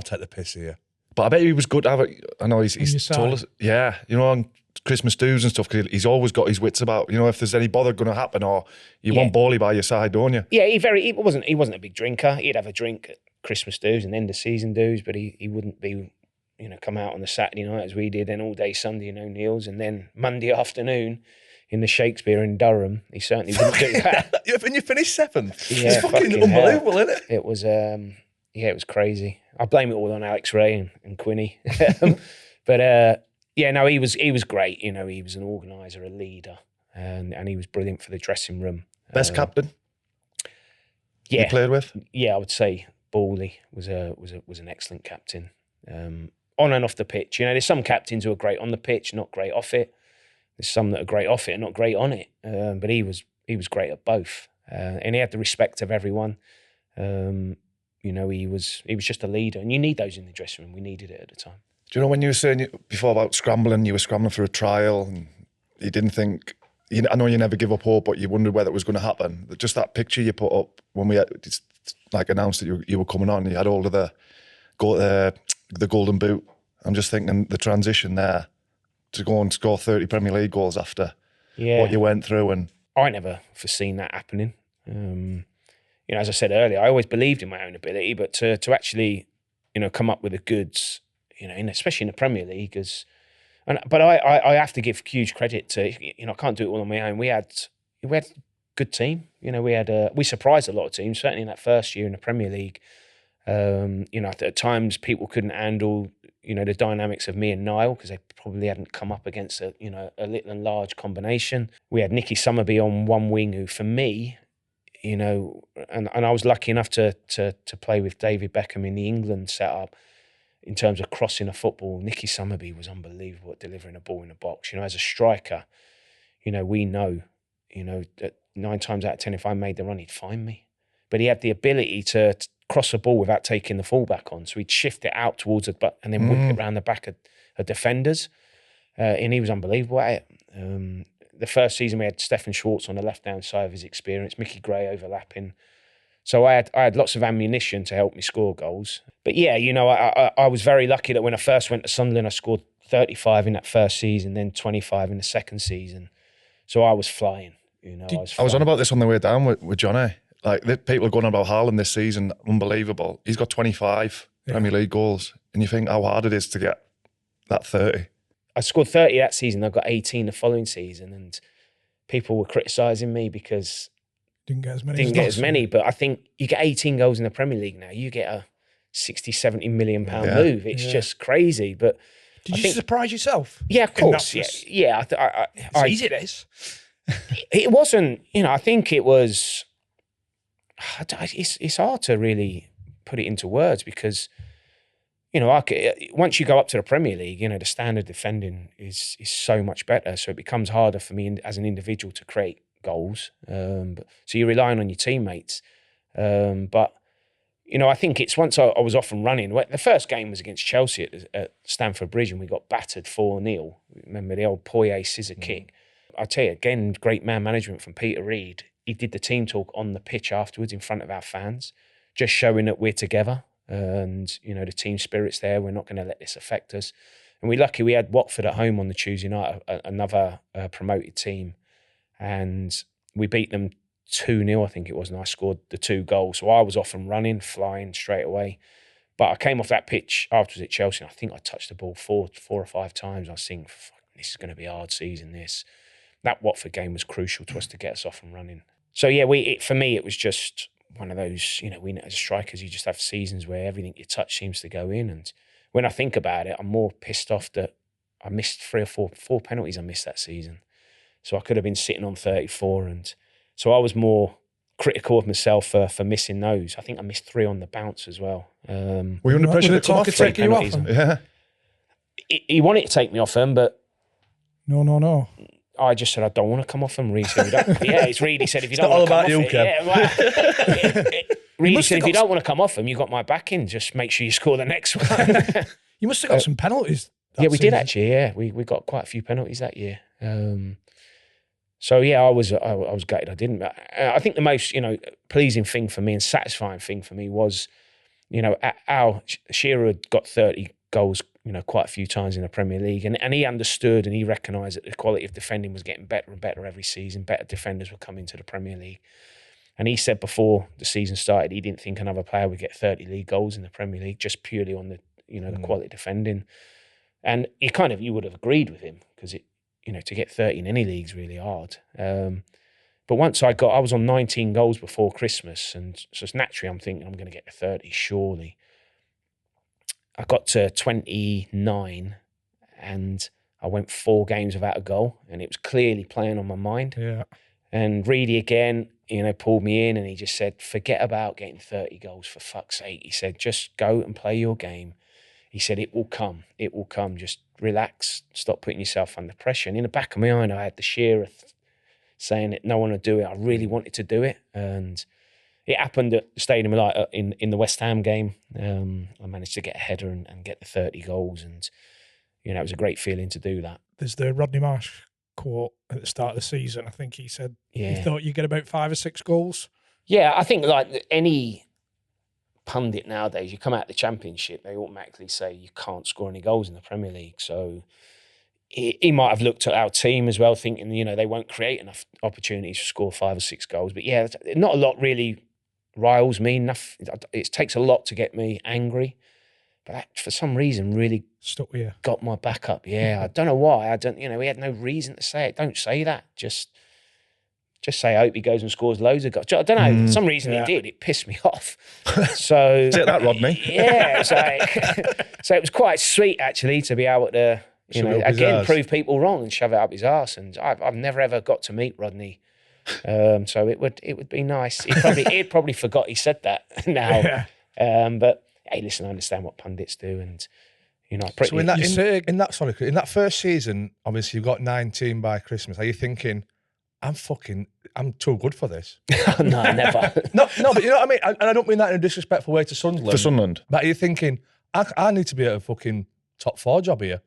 Speaker 3: take the piss here.
Speaker 2: But I bet he was good. I know he's told us, yeah, you know, on Christmas dues and stuff, cause he's always got his wits about, you know, if there's any bother going to happen, or you want Bally by your side, don't you?
Speaker 4: Yeah, he wasn't a big drinker. He'd have a drink at Christmas dues and end of season dues, but he wouldn't be, you know, come out on the Saturday night as we did, then all day Sunday in O'Neill's, and then Monday afternoon in the Shakespeare in Durham. He certainly wouldn't do that.
Speaker 3: And you finished 7th.
Speaker 4: Yeah,
Speaker 3: it's fucking unbelievable, isn't it?
Speaker 4: It was, it was crazy. I blame it all on Alex Ray and Quinny. But he was great. You know, he was an organiser, a leader, and he was brilliant for the dressing room.
Speaker 2: Best captain?
Speaker 4: Yeah,
Speaker 2: you played with?
Speaker 4: Yeah, I would say Bally was an excellent captain. On and off the pitch. You know, there's some captains who are great on the pitch, not great off it. There's some that are great off it and not great on it. But he was great at both, and he had the respect of everyone. You know, he was just a leader, and you need those in the dressing room. We needed it at the time.
Speaker 2: Do you know when you were saying before about scrambling, you were scrambling for a trial, and you didn't think. I know you never give up hope, but you wondered whether it was going to happen. Just that picture you put up when we announced that you were coming on, you had all of the golden boot. I'm just thinking the transition there to go and score 30 Premier League goals after what you went through. And
Speaker 4: I never foreseen that happening. You know, as I said earlier, I always believed in my own ability, but to actually, you know, come up with the goods, you know, especially in the Premier League, but I have to give huge credit to, you know, I can't do it all on my own. We had a good team. You know, we surprised a lot of teams, certainly in that first year in the Premier League. You know, at times people couldn't handle, you know, the dynamics of me and Niall, because they probably hadn't come up against a little and large combination. We had Nicky Summerby on one wing, who for me, you know, and I was lucky enough to play with David Beckham in the England setup. In terms of crossing a football, Nicky Summerby was unbelievable at delivering a ball in the box. You know, as a striker, you know, we know, you know, that 9 times out of 10, if I made the run, he'd find me. But he had the ability to cross a ball without taking the fullback on. So he'd shift it out towards it, and then whip it around the back of defenders. And he was unbelievable at it. The first season we had Stefan Schwartz on the left-hand side of his experience, Mickey Gray overlapping. So I had lots of ammunition to help me score goals. But yeah, you know, I was very lucky that when I first went to Sunderland, I scored 35 in that first season, then 25 in the second season. So I was flying, you know. I was
Speaker 2: on about this on the way down with Johnny. Like, people are going on about Haaland this season, unbelievable. He's got 25 Premier League goals, and you think how hard it is to get that 30.
Speaker 4: I scored 30 that season. I got 18 the following season, and people were criticising me because
Speaker 1: Didn't get as
Speaker 4: many. But I think you get 18 goals in the Premier League now. You get a 60, 70 million pound move. It's just crazy. But
Speaker 1: did you surprise yourself?
Speaker 4: Yeah, of course. Yeah.
Speaker 1: It's easy, this.
Speaker 4: It wasn't. I think it was. It's hard to really put it into words because, once you go up to the Premier League, the standard defending is so much better. So it becomes harder for me as an individual to create goals. So you're relying on your teammates. But, I think it's once I was off and running. The first game was against Chelsea at Stamford Bridge and we got battered 4-0. Remember the old Poyet scissor kick? I'll tell you, again, great man management from Peter Reid. He did the team talk on the pitch afterwards in front of our fans, just showing that we're together and, the team spirit's there. We're not going to let this affect us. And we're lucky we had Watford at home on the Tuesday night, another promoted team. And we beat them 2-0, I think it was, and I scored the 2 goals. So I was off and running, flying straight away. But I came off that pitch afterwards at Chelsea, and I think I touched the ball four or 5 times. I was thinking, this is going to be a hard season, this. That Watford game was crucial to us to get us off and running. So yeah, for me, it was just one of those, we as strikers, you just have seasons where everything you touch seems to go in. And when I think about it, I'm more pissed off that I missed 3 or 4 penalties I missed that season. So I could have been sitting on 34. And so I was more critical of myself for missing those. I think I missed 3 on the bounce as well.
Speaker 2: Were you under pressure to come off?
Speaker 1: Taking you off?
Speaker 2: Yeah.
Speaker 4: He wanted to take me off him, but...
Speaker 1: No.
Speaker 4: I just said, I don't want to come off him. Reid said, it's Reid. He said, if you
Speaker 3: It's
Speaker 4: don't
Speaker 3: not
Speaker 4: want to
Speaker 3: all
Speaker 4: come
Speaker 3: about
Speaker 4: off
Speaker 3: you,
Speaker 4: it, Reid said, if you don't want to come off him, you got my back in. Just make sure you score the next one.
Speaker 1: You must have got some penalties.
Speaker 4: Yeah, we did actually. Yeah, we got quite a few penalties that year. So yeah, I was gutted I didn't. But I think the most pleasing thing for me and satisfying thing for me was, Al Shearer had got 30 goals. Quite a few times in the Premier League. And he understood and he recognised that the quality of defending was getting better and better every season. Better defenders were coming to the Premier League. And he said before the season started, he didn't think another player would get 30 league goals in the Premier League, just purely on the, the quality of defending. And you would have agreed with him because to get 30 in any league is really hard. But once I was on 19 goals before Christmas. And so naturally I'm thinking I'm going to get to 30, surely. I got to 29 and I went 4 games without a goal and it was clearly playing on my mind.
Speaker 1: Yeah.
Speaker 4: And Reedy again, pulled me in and he just said, forget about getting 30 goals for fuck's sake. He said, just go and play your game. He said, it will come. Just relax, stop putting yourself under pressure. And in the back of my mind, I had the Shearer saying that no one would do it. I really wanted to do it. And it happened at the Stadium of Light in the West Ham game. I managed to get a header and get the 30 goals. And, it was a great feeling to do that.
Speaker 1: There's the Rodney Marsh quote at the start of the season. I think he said he thought you'd get about 5 or 6 goals.
Speaker 4: Yeah, I think like any pundit nowadays, you come out of the Championship, they automatically say you can't score any goals in the Premier League. So he might have looked at our team as well, thinking, they won't create enough opportunities to score 5 or 6 goals. But yeah, not a lot really riles me enough. It takes a lot to get me angry, but that, for some reason, really
Speaker 1: stuck with you.
Speaker 4: Got my back up. Yeah, I don't know why. We had no reason to say it. Don't say that. Just say, I hope he goes and scores loads of goals. I don't know. For some reason he did. It pissed me off. So
Speaker 2: take that, Rodney.
Speaker 4: Yeah. So it was quite sweet actually to be able to, again, prove people wrong and shove it up his arse. And I've never ever got to meet Rodney. So it would be nice. He'd probably forgot he said that now. Yeah. But hey, listen, I understand what pundits do, and
Speaker 3: So in that first season, obviously you got 19 by Christmas. Are you thinking, I'm too good for this?
Speaker 4: No, never.
Speaker 3: no, but you know what I mean. And I don't mean that in a disrespectful way to Sunderland.
Speaker 2: For Sunderland,
Speaker 3: but are you thinking, I need to be at a fucking top 4 job here?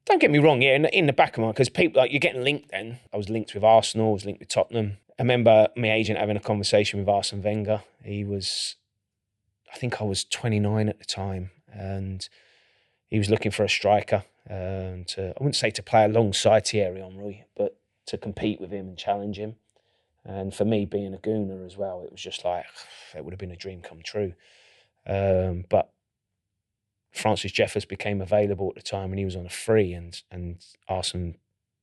Speaker 4: Don't get me wrong, yeah, in the back of my mind, because people, you're getting linked then. I was linked with Arsenal, I was linked with Tottenham. I remember my agent having a conversation with Arsene Wenger. I think I was 29 at the time, and he was looking for a striker I wouldn't say to play alongside Thierry Henry, but to compete with him and challenge him. And for me, being a Gooner as well, it was just like, it would have been a dream come true. But Francis Jeffers became available at the time, and he was on a free, and Arsenal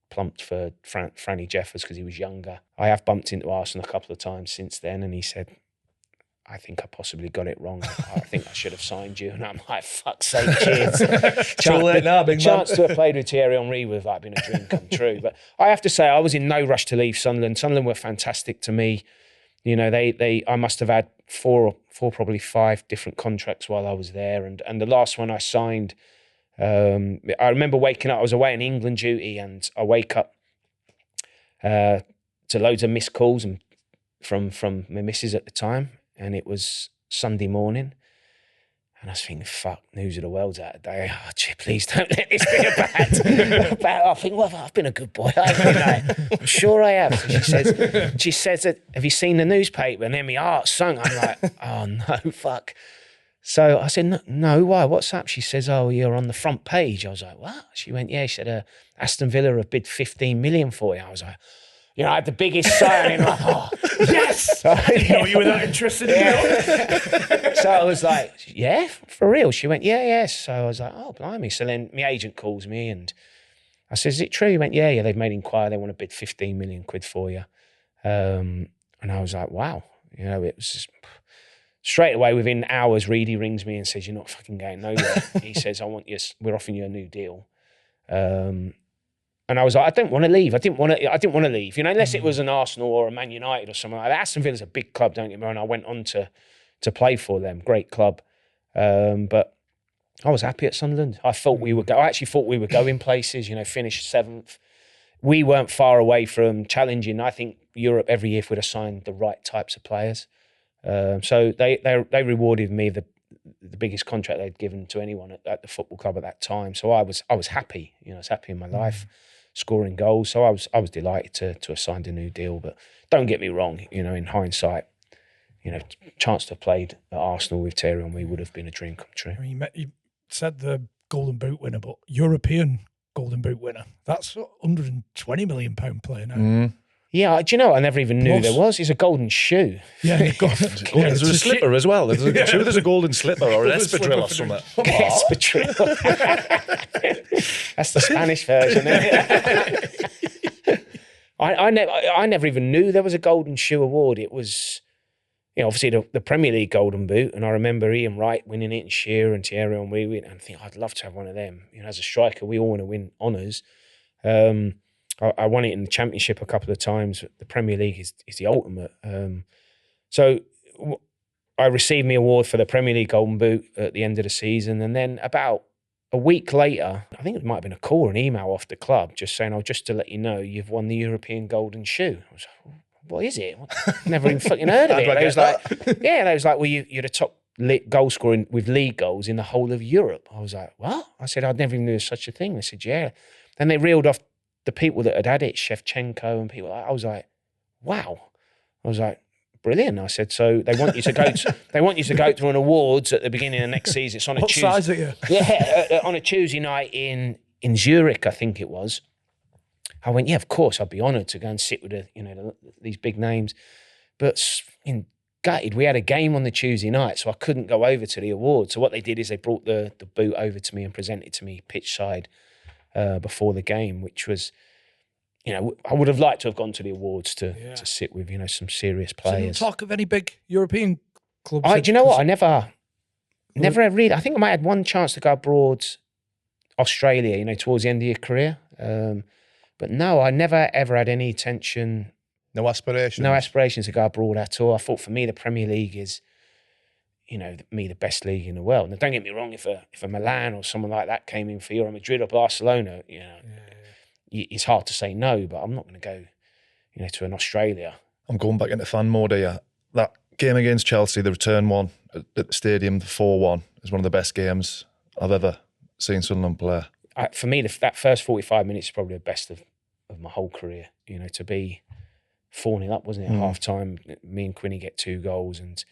Speaker 4: plumped for Franny Jeffers because he was younger. I have bumped into Arsenal a couple of times since then, and he said, I think I possibly got it wrong. I think I should have signed you. And I'm like, fuck's sake, cheers. The chance to have played with Thierry Henry would have like been a dream come true. But I have to say, I was in no rush to leave Sunderland. Sunderland were fantastic to me. You know, I must have had four, probably 5 different contracts while I was there. And the last one I signed, I remember waking up, I was away in England duty, and I wake up to loads of missed calls and from my missus at the time. And it was Sunday morning. And I was thinking, fuck, news of the world's out today. Oh, gee, please don't let this be a bad. I think, well, I've been a good boy. I'm sure I have. So she says, have you seen the newspaper? And then my heart sunk. I'm like, oh, no, fuck. So I said, no, why? What's up? She says, oh, you're on the front page. I was like, what? She went, yeah. She said, Aston Villa have bid 15 million for you. I was like, you know, I had the biggest sigh, and I'm like, oh, yes! So,
Speaker 1: you were that interested in it?
Speaker 4: So I was like, yeah, for real? She went, yeah. So I was like, oh, blimey. So then my agent calls me, and I said, is it true? He went, yeah, they've made inquiry. They want to bid 15 million quid for you. And I was like, wow. You know, it was just, straight away, within hours, Reid rings me and says, you're not fucking going nowhere. He says, we're offering you a new deal. And I was like, I didn't want to leave. I didn't want to leave. You know, unless it was an Arsenal or a Man United or something like that. Aston Villa's a big club, don't get me wrong. I went on to play for them. Great club. But I was happy at Sunderland. I actually thought we were going places, you know, finished 7th. We weren't far away from challenging. I think Europe every year if we'd have signed the right types of players. So they rewarded me the biggest contract they'd given to anyone at the football club at that time. So I was happy. You know, I was happy in my life, scoring goals. So I was delighted to have signed a new deal. But don't get me wrong, you know, in hindsight, you know, chance to have played at Arsenal with Thierry Henry would have been a dream come true.
Speaker 1: I mean, you said the Golden Boot winner, but European Golden Boot winner. That's £120 million player now.
Speaker 2: Mm.
Speaker 4: Yeah, do you know, I never even knew there was. It's a golden shoe.
Speaker 1: Yeah,
Speaker 2: there's a slipper as well. There's a golden slipper or an espadrille or something.
Speaker 4: Espadrille. That's the Spanish version, isn't it? I never even knew there was a golden shoe award. It was, you know, obviously the Premier League Golden Boot, and I remember Ian Wright winning it, and Shearer and Thierry Henry winning, and I think I'd love to have one of them. You know, as a striker, we all want to win honours. I won it in the Championship a couple of times. The Premier League is the ultimate. So I received my award for the Premier League Golden Boot at the end of the season, and then about a week later, I think it might have been a call or an email off the club just saying, "Oh, just to let you know, you've won the European Golden Shoe." I was like, "What is it? Never even fucking heard of it." They was like, "Well, you're the top goal scorer with league goals in the whole of Europe." I was like, "What?" I said, "I'd never even knew there was such a thing." They said, "Yeah." Then they reeled off the people that had it, Shevchenko and people like that. I was like, "Wow." I was like, "Brilliant." I said, "So they want you to go to an awards at the beginning of next season. It's on a Tuesday."
Speaker 1: What size are you?
Speaker 4: Yeah, on a Tuesday night in Zurich, I think it was. I went, "Yeah, of course, I'd be honoured to go and sit with these big names." But gutted, we had a game on the Tuesday night, so I couldn't go over to the awards. So what they did is they brought the boot over to me and presented it to me pitch side before the game, which was, you know, I would have liked to have gone to the awards to sit with, you know, some serious players.
Speaker 1: So talk of any big European clubs?
Speaker 4: Do you know what? I never really. I think I might have had one chance to go abroad, Australia, you know, towards the end of your career. But no, I never ever had any intention.
Speaker 3: No aspirations?
Speaker 4: No aspirations to go abroad at all. I thought for me, the Premier League is, you know, the best league in the world. Now, don't get me wrong, if a Milan or someone like that came in for you, or Madrid or Barcelona, you know, it's hard to say no, but I'm not going to go, you know, to an Australia.
Speaker 2: I'm going back into fan mode here. That game against Chelsea, the return one at the stadium, the 4-1, is one of the best games I've ever seen Sunderland play.
Speaker 4: For me, that first 45 minutes is probably the best of my whole career. You know, to be 4-0 up, wasn't it, at half-time? Me and Quinny get 2 goals, and,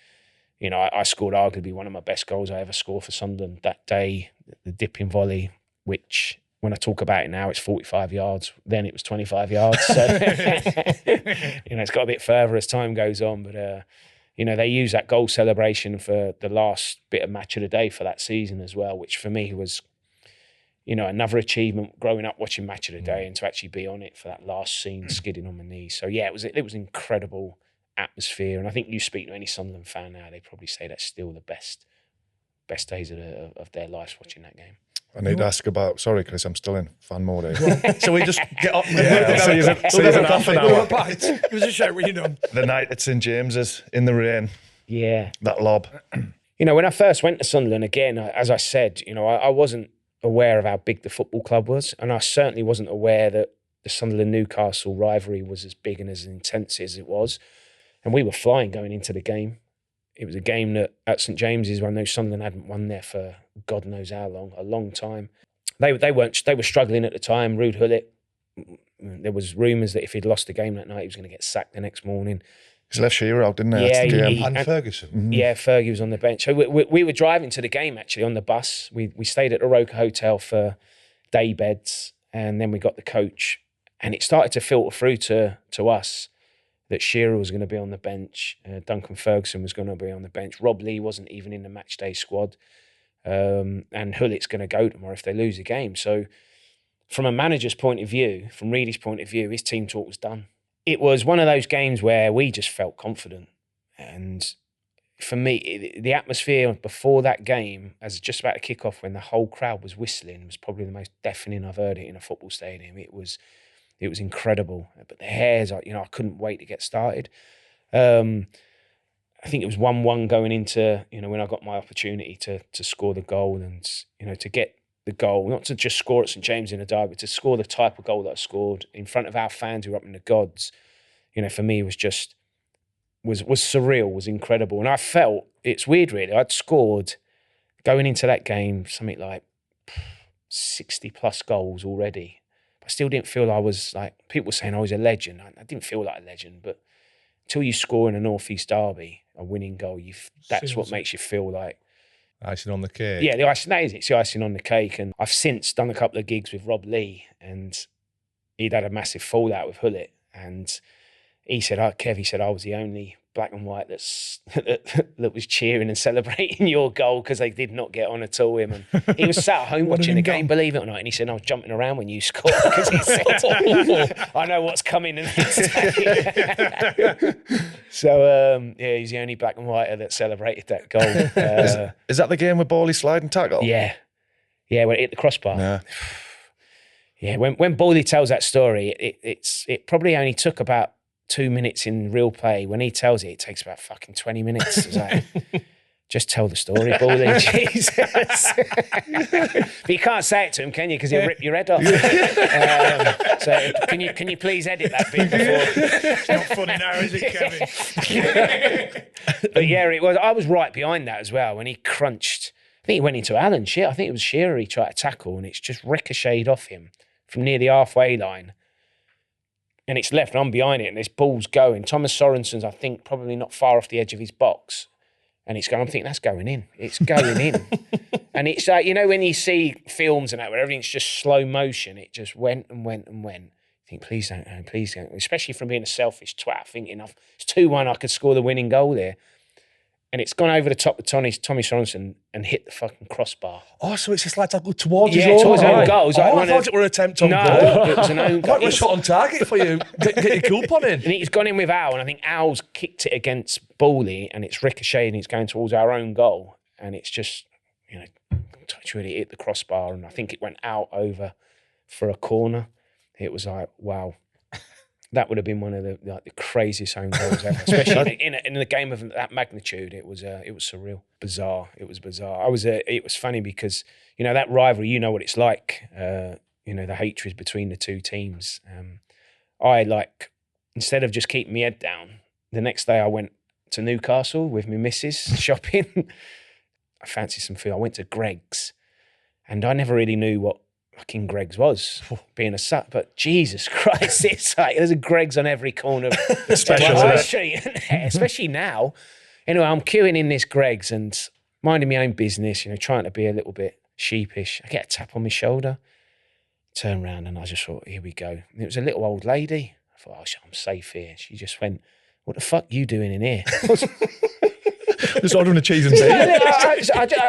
Speaker 4: you know, I scored arguably one of my best goals I ever scored for Sunderland that day, the dipping volley, which, when I talk about it now, it's 45 yards. Then it was 25 yards. So, you know, it's got a bit further as time goes on. But, they use that goal celebration for the last bit of match of the day for that season as well, which for me was, another achievement growing up watching match of the day and to actually be on it for that last scene, skidding on my knees. So yeah, it was incredible atmosphere. And I think you speak to any Sunderland fan now, they probably say that's still the best days of their lives watching that game.
Speaker 2: I need to ask about, sorry Chris, I'm still in fan mode here.
Speaker 3: So we just get up.
Speaker 1: It was a shout when you're done.
Speaker 2: The night at St James's in the rain.
Speaker 4: Yeah.
Speaker 2: That lob.
Speaker 4: When I first went to Sunderland, again, as I said, I wasn't aware of how big the football club was, and I certainly wasn't aware that the Sunderland-Newcastle rivalry was as big and as intense as it was. And we were flying going into the game. It was a game that at St James's, I know Sunderland hadn't won there for God knows how long, a long time. They were struggling at the time. Ruud Gullit, there was rumours that if he'd lost the game that night, he was going to get sacked the next morning.
Speaker 2: He's left Shearer out, didn't he?
Speaker 4: Yeah,
Speaker 3: and Ferguson.
Speaker 2: Mm-hmm.
Speaker 4: Yeah, Fergie was on the bench. So we were driving to the game actually on the bus. We stayed at the Roker Hotel for day beds, and then we got the coach, and it started to filter through to us that Shearer was going to be on the bench, Duncan Ferguson was going to be on the bench, Rob Lee wasn't even in the match day squad, and Gullit's going to go tomorrow if they lose the game. So from a manager's point of view, from Reid's point of view, his team talk was done. It was one of those games where we just felt confident. And for me, the atmosphere before that game, as just about to kick off, when the whole crowd was whistling, was probably the most deafening I've heard it in a football stadium. It was incredible. But the hairs, I couldn't wait to get started. I think it was 1-1 going into, when I got my opportunity to score the goal and, to get the goal, not to just score at St James in a derby, but to score the type of goal that I scored in front of our fans who were up in the gods, for me was surreal, was incredible. And I felt, it's weird really, I'd scored going into that game something like 60 plus goals already. I still didn't feel I was like, people were saying I was a legend. I didn't feel like a legend, but until you score in a North East derby, a winning goal, that's what makes you feel like
Speaker 3: icing on the cake.
Speaker 4: Yeah, the icing, that is it. It's the icing on the cake. And I've since done a couple of gigs with Rob Lee, and he'd had a massive fallout with Gullit. And he said, Kev, he said, I was the only black and white that was cheering and celebrating your goal because they did not get on at all, him. And he was sat at home watching the game, believe it or not, and he said, I was jumping around when you scored because he said, I know what's coming the next day. So, he's the only black and whiter that celebrated that goal.
Speaker 2: Is that the game with Bally sliding tackle?
Speaker 4: Yeah. Yeah, when it hit the crossbar.
Speaker 2: Yeah.
Speaker 4: Yeah, when Bally tells that story, it probably only took about 2 minutes in real play. When he tells it, it takes about fucking 20 minutes. It's like, just tell the story, Bally. Jesus. But you can't say it to him, can you? Because he'll rip your head off. So can you please edit that bit before?
Speaker 1: It's not funny now, is it, Kevin?
Speaker 4: But yeah, it was. I was right behind that as well when he crunched. I think he went into Alan. I think it was Shearer he tried to tackle, and it's just ricocheted off him from near the halfway line. And it's left, and I'm behind it, and this ball's going. Thomas Sorensen's, I think, probably not far off the edge of his box. And it's going, I'm thinking, that's going in. It's going in. And it's like, when you see films and that, where everything's just slow motion, it just went and went and went. I think, please don't. Especially from being a selfish twat, thinking, it's 2-1, I could score the winning goal there. And it's gone over the top of Tommy Sorensen and hit the fucking crossbar.
Speaker 3: Oh, so it's just like towards
Speaker 4: his
Speaker 3: own
Speaker 4: towards his own goal.
Speaker 3: I thought it were an attempt on goal.
Speaker 4: No, it was an own goal.
Speaker 3: Like a shot on target for you. Get your coupon in.
Speaker 4: And he's gone in with Al, and I think Al's kicked it against Bally, and it's ricocheted, and it's going towards our own goal. And it's just, touch really hit the crossbar, and I think it went out over for a corner. It was like, wow. That would have been one of the craziest home goals ever, especially in a game of that magnitude. It was surreal, bizarre. It was bizarre. It was funny because that rivalry. What it's like. The hatred between the two teams. Instead of just keeping my head down, the next day I went to Newcastle with my missus shopping. I fancied some food. I went to Greg's, and I never really knew what fucking Greg's was, being a sut, but Jesus Christ, it's like there's a Greg's on every corner of the street, especially now. Anyway, I'm queuing in this Greg's and minding my own business, trying to be a little bit sheepish. I get a tap on my shoulder, turn around, and I just thought, here we go. And it was a little old lady. I thought, I'm safe here. She just went, what the fuck you doing in here?
Speaker 2: Just ordering a cheese and beer.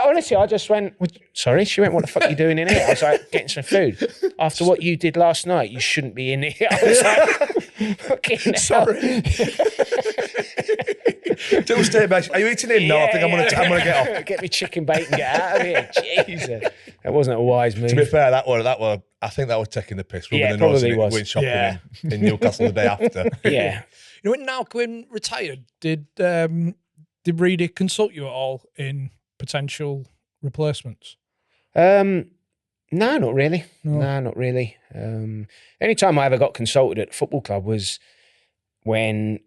Speaker 4: Honestly, I just went, sorry? She went, what the fuck are you doing in here? I was like, getting some food. After what you did last night, you shouldn't be in here. I was like, fucking
Speaker 1: Sorry.
Speaker 3: Don't stay back. Are you eating in? No, I think I'm gonna get off.
Speaker 4: Get me chicken bacon, get out of here. Jesus. That wasn't a wise move.
Speaker 3: To be fair, that were I think that was taking the piss.
Speaker 4: Yeah,
Speaker 3: the nose
Speaker 4: probably was.
Speaker 3: Going shopping in Newcastle the day after.
Speaker 4: Yeah.
Speaker 1: You know, when Niall Quinn retired, did Reid consult you at all in potential replacements?
Speaker 4: No, not really.
Speaker 1: No.
Speaker 4: No, not really. Any time I ever got consulted at the football club was when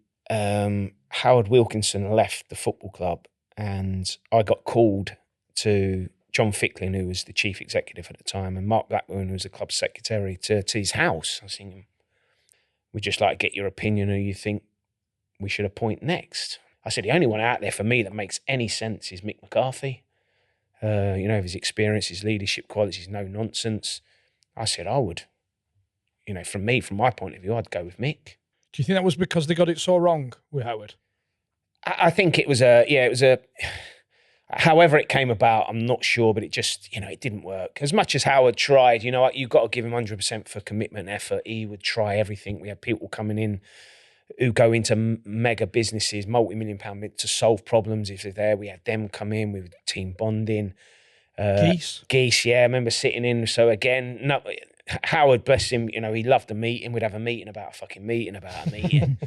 Speaker 4: Howard Wilkinson left the football club, and I got called to John Ficklin, who was the chief executive at the time, and Mark Blackburn, who was the club secretary, to his house. I was thinking, we'd just like to get your opinion who you think we should appoint next. I said, the only one out there for me that makes any sense is Mick McCarthy. You know, his experience, his leadership qualities, no nonsense. I said, I would, you know, from my point of view, I'd go with Mick.
Speaker 1: Do you think that was because they got it so wrong with Howard?
Speaker 4: I think it was however it came about, I'm not sure, but it just, you know, it didn't work. As much as Howard tried, you know, you've got to give him 100% for commitment, effort. He would try everything. We had people coming in who go into mega businesses, multi-million-pound to solve problems if they're there. We had them come in with team bonding. Geese, yeah, I remember sitting in. So again, no, Howard, bless him, you know, he loved the meeting. We'd have a meeting about a fucking meeting about a meeting.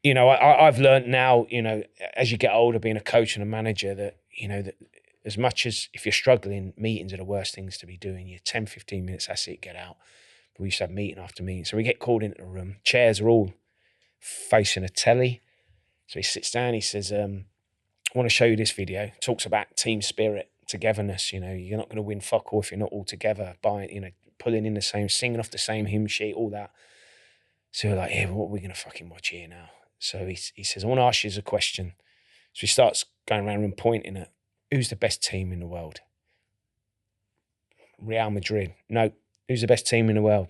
Speaker 4: You know, I've learned now, you know, as you get older, being a coach and a manager, that, you know, that as much as if you're struggling, meetings are the worst things to be doing. You're 10, 15 minutes, that's it, get out. But we used to have meeting after meeting. So we get called into the room. Chairs are all facing a telly. So he sits down, he says, I want to show you this video. Talks about team spirit, togetherness. You know, you're not going to win fuck all if you're not all together, you know, pulling in the same, singing off the same hymn sheet, all that. So we're like, yeah, what are we going to fucking watch here now? So he says, I want to ask you a question. So he starts going around and pointing at, who's the best team in the world? Real Madrid. No. Who's the best team in the world?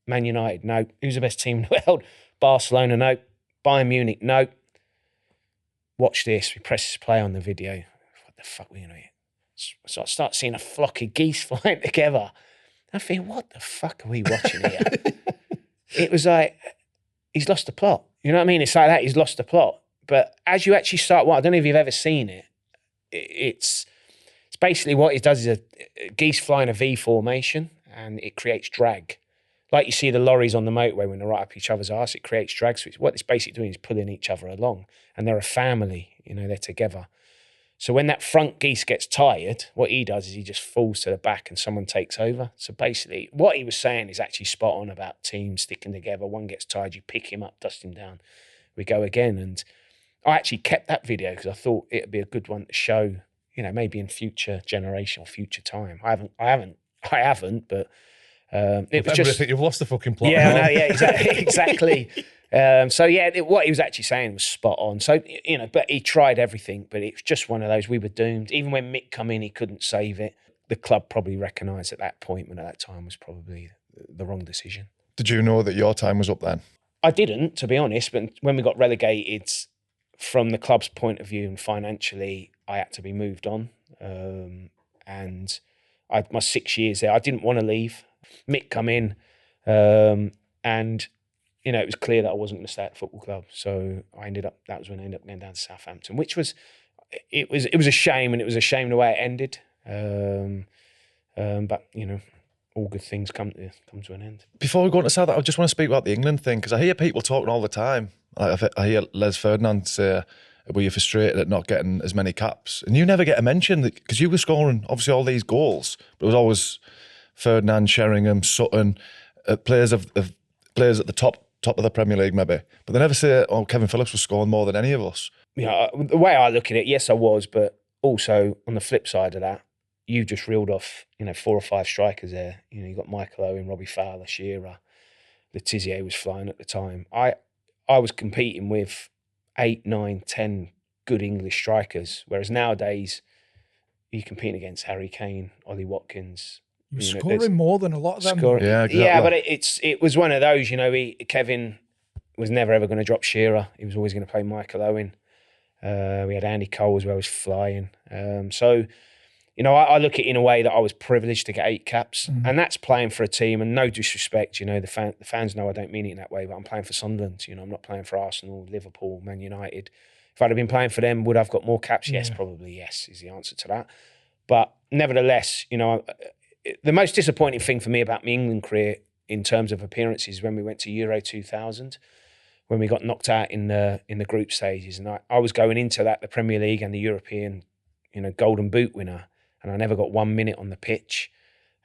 Speaker 4: Man United. No. Who's the best team in the world? Barcelona. No. Bayern Munich. No. Watch this. We press play on the video. What the fuck are we going to eat? So I start seeing a flock of geese flying together. I think, what the fuck are we watching here? It was like, he's lost the plot. You know what I mean? It's like that, he's lost the plot. But as you actually start, I don't know if you've ever seen it, it's basically what it does is a geese fly in a V formation, and it creates drag. Like you see the lorries on the motorway when they're right up each other's arse, it creates drag. So what it's basically doing is pulling each other along. And they're a family, you know, they're together. So when that front geese gets tired, what he does is he just falls to the back and someone takes over. So basically what he was saying is actually spot on about teams sticking together. One gets tired, you pick him up, dust him down. We go again. And I actually kept that video because I thought it'd be a good one to show, you know, maybe in future generation or future time. I haven't, but it was just... I
Speaker 3: think you've lost the fucking plot.
Speaker 4: Yeah, no, yeah, exactly. So yeah, what he was actually saying was spot on. So, you know, but he tried everything, but it was just one of those, we were doomed. Even when Mick come in, he couldn't save it. The club probably recognised at that point, when at that time was probably the wrong decision.
Speaker 2: Did you know that your time was up then?
Speaker 4: I didn't, to be honest, but when we got relegated, from the club's point of view and financially, I had to be moved on. And my 6 years there, I didn't want to leave. Mick come in, and you know, it was clear that I wasn't going to stay at the football club. So that was when I ended up going down to Southampton, which was, it was a shame, and it was a shame the way it ended. But you know, all good things come to an end.
Speaker 2: Before we go on to South, I just want to speak about the England thing, because I hear people talking all the time. Like I hear Les Ferdinand say, were you frustrated at not getting as many caps? And you never get a mention, because you were scoring obviously all these goals, but it was always Ferdinand, Sheringham, Sutton, players at the top of the Premier League maybe. But they never say, oh, Kevin Phillips was scoring more than any of us.
Speaker 4: Yeah, the way I look at it, yes, I was, but also on the flip side of that, you just reeled off, you know, 4 or 5 strikers there. You know, you got Michael Owen, Robbie Fowler, Shearer, Letizia was flying at the time. I was competing with 8, 9, 10 good English strikers, whereas nowadays you're competing against Harry Kane, Ollie Watkins.
Speaker 1: You're scoring more than a lot of them.
Speaker 2: Yeah, exactly.
Speaker 4: Yeah, but it was one of those, you know, Kevin was never ever going to drop Shearer. He was always going to play Michael Owen. We had Andy Cole as well, was flying. So, you know, I look at it in a way that I was privileged to get 8 caps, and that's playing for a team. And no disrespect, you know, the fans know I don't mean it in that way, but I'm playing for Sunderland. You know, I'm not playing for Arsenal, Liverpool, Man United. If I'd have been playing for them, would I have got more caps? Yes, probably yes, is the answer to that. But nevertheless, you know, the most disappointing thing for me about my England career in terms of appearances when we went to Euro 2000, when we got knocked out in the group stages, and I was going into that, the Premier League and the European, you know, Golden Boot winner, and I never got 1 minute on the pitch.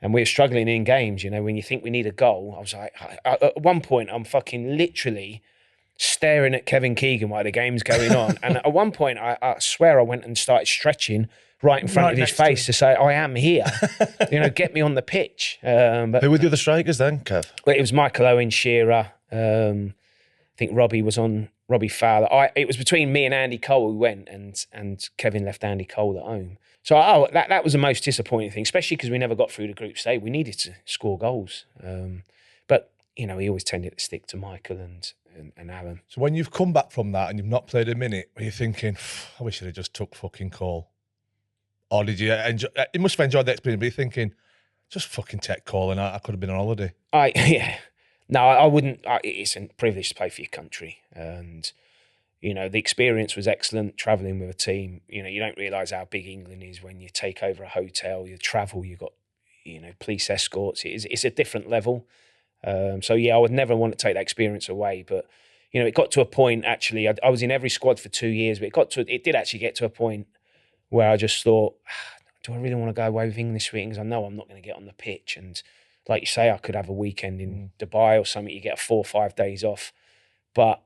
Speaker 4: And we were struggling in games, you know, when you think we need a goal. I was like, at one point, I'm fucking literally staring at Kevin Keegan while the game's going on. And at one point, I swear I went and started stretching right in front of his face to say, I am here. You know, get me on the pitch. But
Speaker 2: who were the other strikers then, Kev?
Speaker 4: Well, it was Michael Owen, Shearer. I think Robbie was on, Robbie Fowler. It was between me and Andy Cole who went, and Kevin left Andy Cole at home. So that was the most disappointing thing, especially because we never got through the group stage. We needed to score goals. But, you know, he always tended to stick to Michael and Alan.
Speaker 3: So when you've come back from that and you've not played a minute, are you thinking, I wish I'd have just took fucking Cole? Or did you enjoy? You must have enjoyed the experience, but you're thinking, just fucking take Cole and I could have been on holiday.
Speaker 4: No, I wouldn't. It's a privilege to play for your country. And, you know, the experience was excellent, travelling with a team. You know, you don't realise how big England is when you take over a hotel, you travel, you've got, you know, police escorts. It's a different level. So, yeah, I would never want to take that experience away. But, you know, it got to a point, actually, I was in every squad for 2 years, but it did actually get to a point where I just thought, do I really want to go away with England this week? Because I know I'm not going to get on the pitch. And like you say, I could have a weekend in Dubai or something. You get 4 or 5 days off. But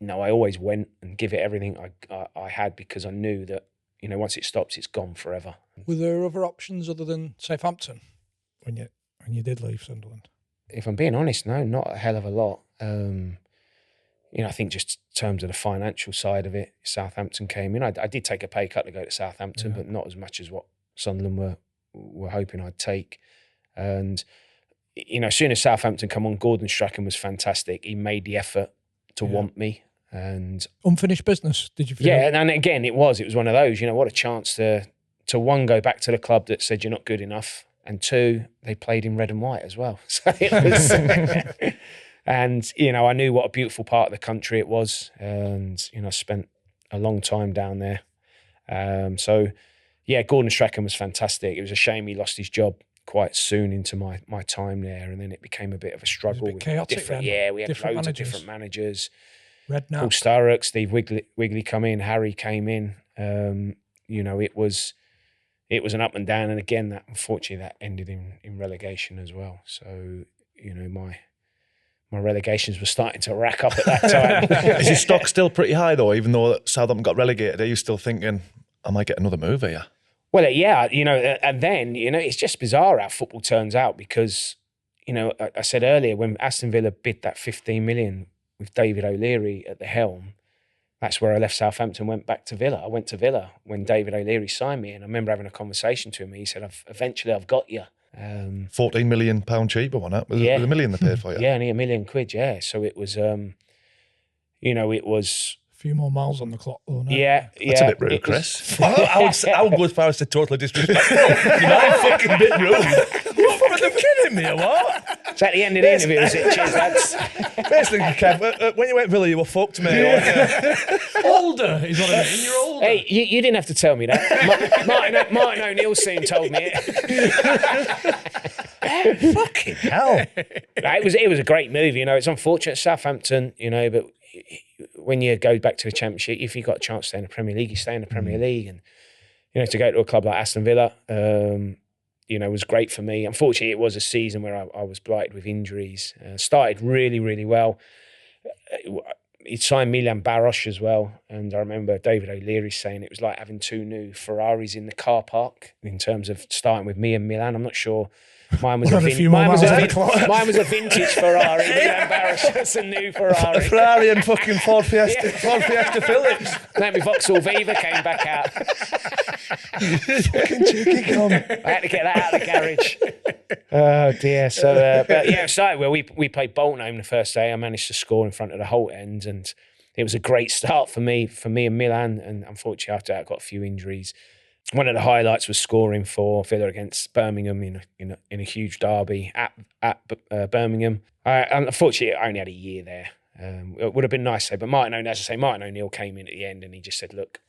Speaker 4: no, I always went and give it everything I had, because I knew that, you know, once it stops, it's gone forever.
Speaker 1: Were there other options other than Southampton when you did leave Sunderland?
Speaker 4: If I'm being honest, no, not a hell of a lot. You know, I think just in terms of the financial side of it, Southampton came in. I did take a pay cut to go to Southampton, but not as much as what Sunderland were hoping I'd take. And, you know, as soon as Southampton come on, Gordon Strachan was fantastic. He made the effort to want me. And
Speaker 1: unfinished business, did you feel?
Speaker 4: Yeah, and again, it was one of those, you know, what a chance to one, go back to the club that said you're not good enough, and 2, they played in red and white as well. So it was... And, you know, I knew what a beautiful part of the country it was. And, you know, I spent a long time down there. So, yeah, Gordon Strachan was fantastic. It was a shame he lost his job quite soon into my time there. And then it became a bit of a struggle.
Speaker 1: It was a bit chaotic then.
Speaker 4: Yeah, we had loads of different managers.
Speaker 1: Redknapp.
Speaker 4: Paul Sturrock, Steve Wigley come in, Harry came in. You know, it was an up and down. And again, unfortunately, that ended in relegation as well. So, you know, my relegations were starting to rack up at that time.
Speaker 2: Is your stock still pretty high though, even though Southampton got relegated? Are you still thinking, I might get another move here?
Speaker 4: Well, yeah, you know, and then, you know, it's just bizarre how football turns out, because, you know, I said earlier, when Aston Villa bid that 15 million with David O'Leary at the helm, that's where I left Southampton, went back to Villa. I went to Villa when David O'Leary signed me, and I remember having a conversation to him. He said, eventually I've got you.
Speaker 2: £14 million cheaper, wasn't it? Was it $1 million they paid for you?
Speaker 4: Yeah, only £1 million, yeah. So it was, you know, it was...
Speaker 1: A few more miles on the clock, though. No?
Speaker 4: Yeah.
Speaker 2: That's a bit rude, Chris.
Speaker 3: I would go as far as to totally disrespectful. You know, I'm fucking a bit rude. You're fucking kidding me, or what?
Speaker 4: It's at the end of the interview, is it? Cheers, lads.
Speaker 3: Basically, Kev, when you went Villa, you were fucked, mate.
Speaker 1: Older is what I mean. You're older.
Speaker 4: Hey, you didn't have to tell me that. Martin O'Neill soon told me it.
Speaker 3: Fucking hell.
Speaker 4: It was a great move, you know. It's unfortunate, Southampton, you know, but when you go back to the Championship, if you've got a chance to stay in the Premier League, you stay in the Premier League. And, you know, to go to a club like Aston Villa, you know, was great for me. Unfortunately, it was a season where I was blighted with injuries. Started really, really well. He'd signed Milan Baros as well. And I remember David O'Leary saying it was like having 2 new Ferraris in the car park in terms of starting with me and Milan. I'm not sure. Mine was a vintage Ferrari. Milan Baros, that's a new Ferrari.
Speaker 3: Ferrari and fucking Ford Fiesta, Ford Fiesta Phillips.
Speaker 4: Then my Vauxhall Viva came back out.
Speaker 3: Fucking cheeky cum.
Speaker 4: I had to get that out of the garage. Oh dear. So, but yeah, so well, we played Bolton home the first day. I managed to score in front of the Holt end, and it was a great start for me and Milan. And unfortunately, after that, I got a few injuries. One of the highlights was scoring for Villa against Birmingham in a huge derby at Birmingham. Unfortunately, I only had a year there. It would have been nice, but Martin O'Neill came in at the end, and he just said, "Look,"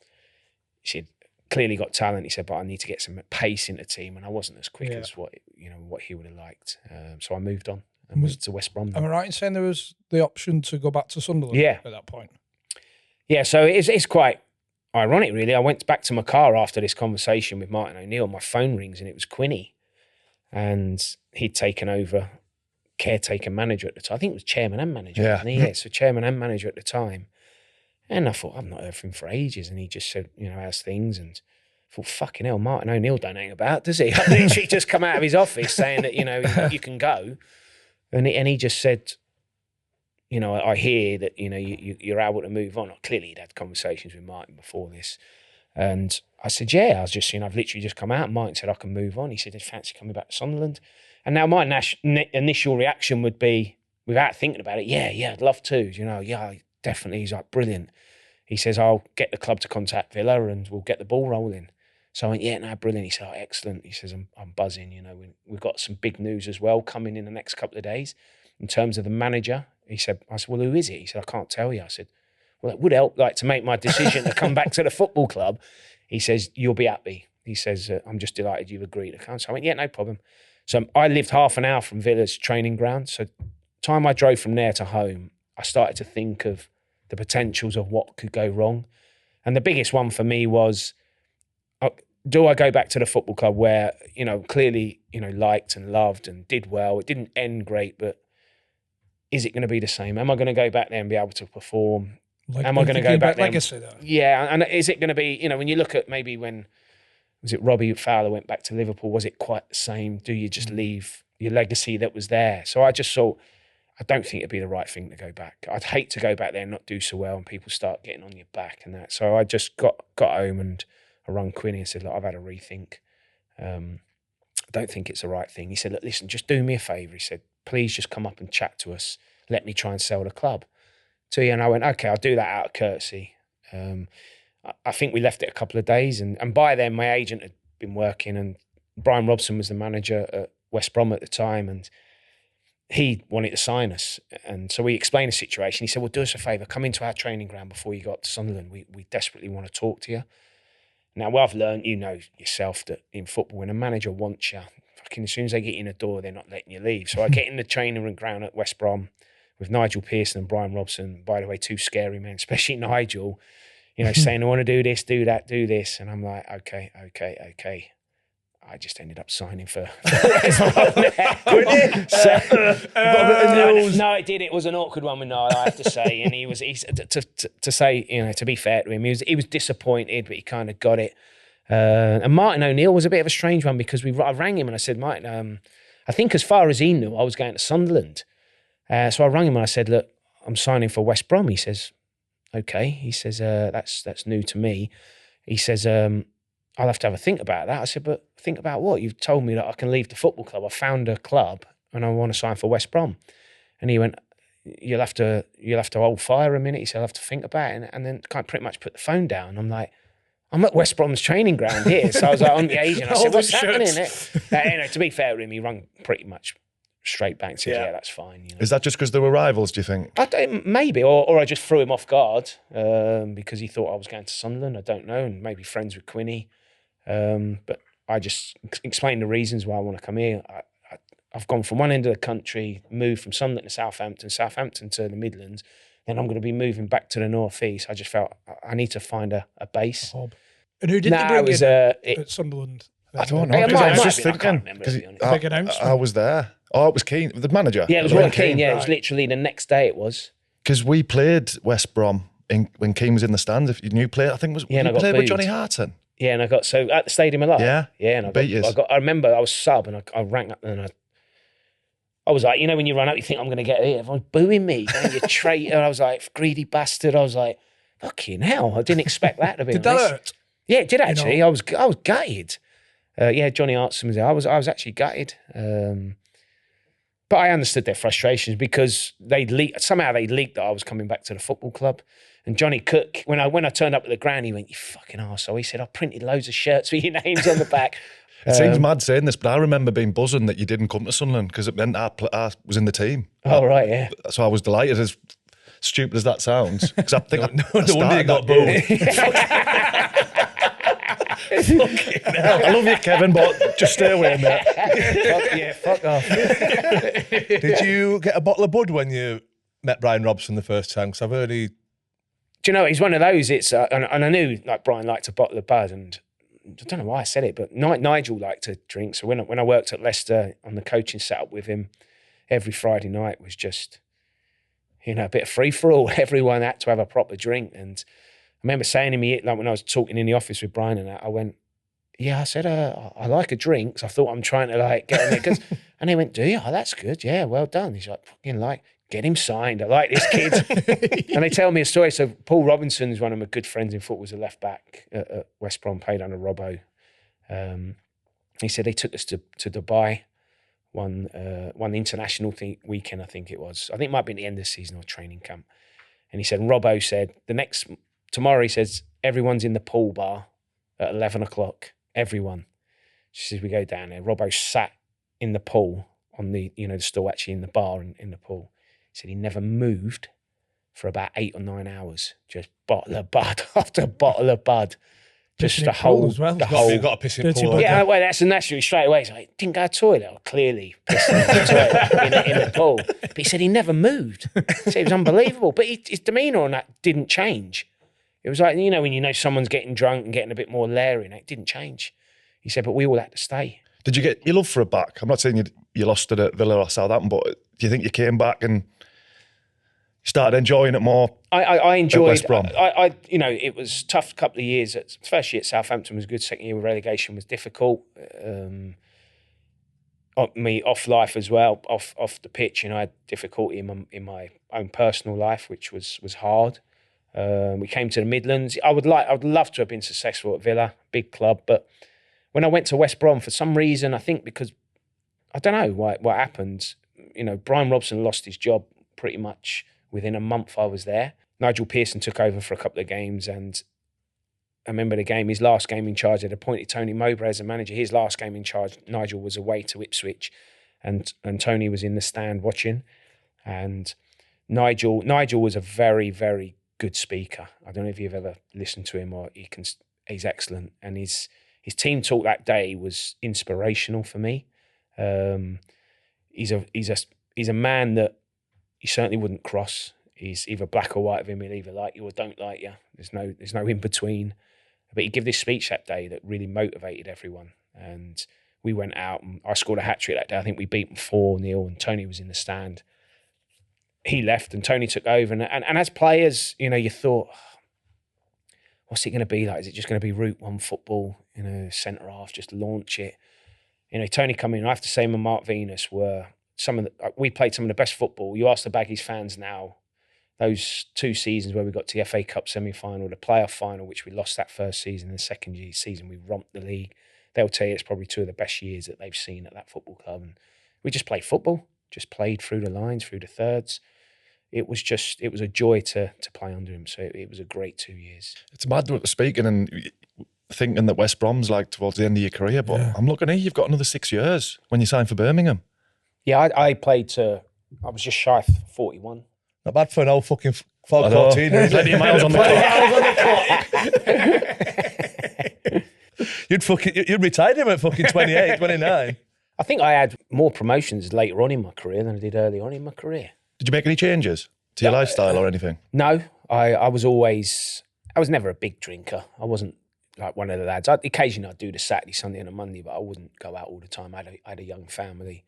Speaker 4: he said, "clearly got talent." He said, "But I need to get some pace in the team," and I wasn't as quick as what he would have liked. So I moved on and moved to West Brom.
Speaker 1: Am I right in saying there was the option to go back to Sunderland?
Speaker 4: Yeah.
Speaker 1: At that point.
Speaker 4: Yeah, so it's quite ironic, really. I went back to my car after this conversation with Martin O'Neill. My phone rings, and it was Quinny, and he'd taken over caretaker manager at the time. I think it was chairman and manager.
Speaker 2: Yeah.
Speaker 4: Wasn't he? Yeah, so chairman and manager at the time. And I thought, I've not heard from him for ages. And he just said, how's things? And I thought, fucking hell, Martin O'Neill don't hang about, does he? I literally just come out of his office saying that, you can go. And he just said, I hear that, you're able to move on. Clearly he'd had conversations with Martin before this. And I said, yeah, I've literally just come out. And Martin said, I can move on. He said, fancy coming back to Sunderland. And now my initial reaction would be, without thinking about it, yeah, I'd love to. Definitely. He's like, brilliant. He says, I'll get the club to contact Villa and we'll get the ball rolling. So I went, yeah, no, brilliant. He said, oh, excellent. He says, I'm buzzing. We've got some big news as well coming in the next couple of days in terms of the manager. I said, well, who is it? He said, I can't tell you. I said, well, it would help to make my decision to come back to the football club. He says, you'll be happy. He says, I'm just delighted you've agreed to come. So I went, yeah, no problem. So I lived half an hour from Villa's training ground. So time I drove from there to home, I started to think of the potentials of what could go wrong. And the biggest one for me was, do I go back to the football club where, clearly, liked and loved and did well? It didn't end great, but is it going to be the same? Am I going to go back there and be able to perform? Am I going to go back there?
Speaker 1: Legacy, though.
Speaker 4: Yeah, and is it going to be, when you look at maybe when, was it Robbie Fowler went back to Liverpool, was it quite the same? Do you just leave your legacy that was there? So I just thought, I don't think it'd be the right thing to go back. I'd hate to go back there and not do so well and people start getting on your back and that. So I just got home and I rang Quinny and said, look, I've had a rethink. I don't think it's the right thing. He said, look, listen, just do me a favour. He said, please just come up and chat to us. Let me try and sell the club to you. And I went, okay, I'll do that out of courtesy. I think we left it a couple of days. And by then, my agent had been working and Brian Robson was the manager at West Brom at the time. And he wanted to sign us. And so we explained the situation. He said, well, do us a favour. Come into our training ground before you go up to Sunderland. We desperately want to talk to you. Now, what I've learned, yourself, that in football, when a manager wants you, fucking as soon as they get in the door, they're not letting you leave. So I get in the training ground at West Brom with Nigel Pearson and Brian Robson. By the way, two scary men, especially Nigel, saying, I want to do this, do that, do this. And I'm like, okay. I just ended up signing for West Brom. No, it did. It was an awkward one with Niall, I have to say. And he to say, to be fair to him, he was disappointed, but he kind of got it. And Martin O'Neill was a bit of a strange one because I rang him and I said, Martin, I think as far as he knew, I was going to Sunderland. So I rang him and I said, look, I'm signing for West Brom. He says, okay. He says, that's new to me. He says, I'll have to have a think about that. I said, but think about what? You've told me that I can leave the football club. I found a club and I want to sign for West Brom. And he went, you'll have to hold fire a minute. He said, I'll have to think about it. And then kind of pretty much put the phone down. I'm like, I'm at West Brom's training ground here. So I was like on the agent. I said, what's happening? To be fair to him, he rang pretty much straight back and said, yeah, that's fine.
Speaker 2: Is that just because they were rivals, do you think?
Speaker 4: Maybe, or I just threw him off guard because he thought I was going to Sunderland. I don't know, and maybe friends with Quinny. But I just explained the reasons why I want to come here. I've gone from one end of the country, moved from Sunderland to Southampton to the Midlands. Then I'm going to be moving back to the North East. I just felt I need to find a base.
Speaker 1: And who did they bring in at Sunderland?
Speaker 2: I don't know. I was just thinking. I was there. Oh, it was Keane, the manager.
Speaker 4: Yeah, it was Roy Keane. Yeah, it was literally the next day. It was
Speaker 2: because we played West Brom when Keane was in the stands. If you knew, I think you played with Johnny Harton.
Speaker 4: Yeah, and I got at the Stadium a lot.
Speaker 2: Yeah,
Speaker 4: and I remember I was sub and I rang up and I was like, when you run up, you think I'm going to get here. Everyone's booing me, you traitor. I was like, greedy bastard. I was like, fucking hell, I didn't expect that to be.
Speaker 1: Did that hurt?
Speaker 4: Yeah, it did actually. I was gutted. Johnny Artson was there. I was actually gutted. But I understood their frustrations because somehow they'd leaked that I was coming back to the football club. And Johnny Cook, when I turned up at the ground, he went, "You fucking arsehole." He said, "I printed loads of shirts with your names on the back."
Speaker 2: It seems mad saying this, but I remember being buzzing that you didn't come to Sunderland because it meant I was in the team.
Speaker 4: Oh, right, yeah.
Speaker 2: So I was delighted, as stupid as that sounds. Because I think
Speaker 3: no wonder you got booed.
Speaker 2: I love you, Kevin, but just stay away, mate.
Speaker 4: Fuck off.
Speaker 3: Did you get a bottle of Bud when you met Brian Robson the first time? Because I've heard he...
Speaker 4: Do you know, he's one of those, and I knew like Brian liked a bottle of Bud, and I don't know why I said it, but Nigel liked to drink. So when I worked at Leicester on the coaching setup with him, every Friday night was just, a bit of free-for-all. Everyone had to have a proper drink. And I remember saying to me, like when I was talking in the office with Brian and that, I went, "Yeah," I said, "I like a drink." So I thought I'm trying to like get him there. And he went, "Do you? Oh, that's good. Yeah, well done." He's like, "Fucking like, get him signed. I like this kid." And they tell me a story. So Paul Robinson is one of my good friends in football, was a left back at West Brom, played under Robbo. He said they took us to Dubai one international weekend, I think it was. I think it might be at the end of the season or training camp. And he said, Robbo said, tomorrow he says, everyone's in the pool bar at 11 o'clock. Everyone. She says, we go down there. Robbo sat in the pool on the still actually in the bar and in the pool. He said he never moved for about 8 or 9 hours. Just bottle of Bud after bottle of Bud. Just the whole,
Speaker 1: as well.
Speaker 3: You've got a pissing pool.
Speaker 4: Yeah, well, that's a natural straight away. He's like, didn't go to the toilet. Well, clearly pissed in the toilet in the pool. But he said he never moved. He said it was unbelievable. But his demeanour on that didn't change. It was like, when someone's getting drunk and getting a bit more leery, and it didn't change. He said, but we all had to stay.
Speaker 2: Did you get your love for it back? I'm not saying you lost it at Villa or Southampton, but do you think you came back and started enjoying it more?
Speaker 4: I enjoyed
Speaker 2: West Brom.
Speaker 4: It was a tough couple of years. First year at Southampton was good. Second year with relegation was difficult. Me off life as well, off the pitch. I had difficulty in my own personal life, which was hard. We came to the Midlands. I would love to have been successful at Villa, big club, but when I went to West Brom, for some reason, I think because I don't know what happened. Brian Robson lost his job pretty much within a month I was there. Nigel Pearson took over for a couple of games, and I remember his last game in charge, they'd appointed Tony Mowbray as a manager. His last game in charge, Nigel was away to Ipswich, and Tony was in the stand watching. And Nigel was a very, very good speaker. I don't know if you've ever listened to him, or he's excellent. And his team talk that day was inspirational for me. He's a man that you certainly wouldn't cross. He's either black or white of him. He'll either like you or don't like you. There's no in between. But he gave this speech that day that really motivated everyone. And we went out and I scored a hat-trick that day. I think we beat them 4-0 and Tony was in the stand. He left and Tony took over. And as players, you thought, what's it going to be like? Is it just going to be Route 1 football, centre half, just launch it? Tony coming in, I have to say him and Mark Venus were we played some of the best football. You ask the Baggies fans now, those 2 seasons where we got to the FA Cup semi-final, the playoff final, which we lost that first season, the second season we romped the league. They'll tell you it's probably 2 of the best years that they've seen at that football club. And we just played football, just played through the lines, through the thirds. It was a joy to play under him. So it was a great 2 years.
Speaker 2: It's mad speaking and thinking that West Brom's like towards the end of your career, but yeah. I'm looking at you've got another 6 years when you signed for Birmingham.
Speaker 4: Yeah, I was just shy of 41.
Speaker 3: Not bad for an old fucking 14.
Speaker 2: Plenty of miles on the
Speaker 3: clock. You'd retired him at fucking 28, 29.
Speaker 4: I think I had more promotions later on in my career than I did early on in my career.
Speaker 2: Did you make any changes to your lifestyle or anything?
Speaker 4: No, I was never a big drinker. I wasn't like one of the lads. Occasionally I'd do the Saturday, Sunday and a Monday, but I wouldn't go out all the time. I had a young family.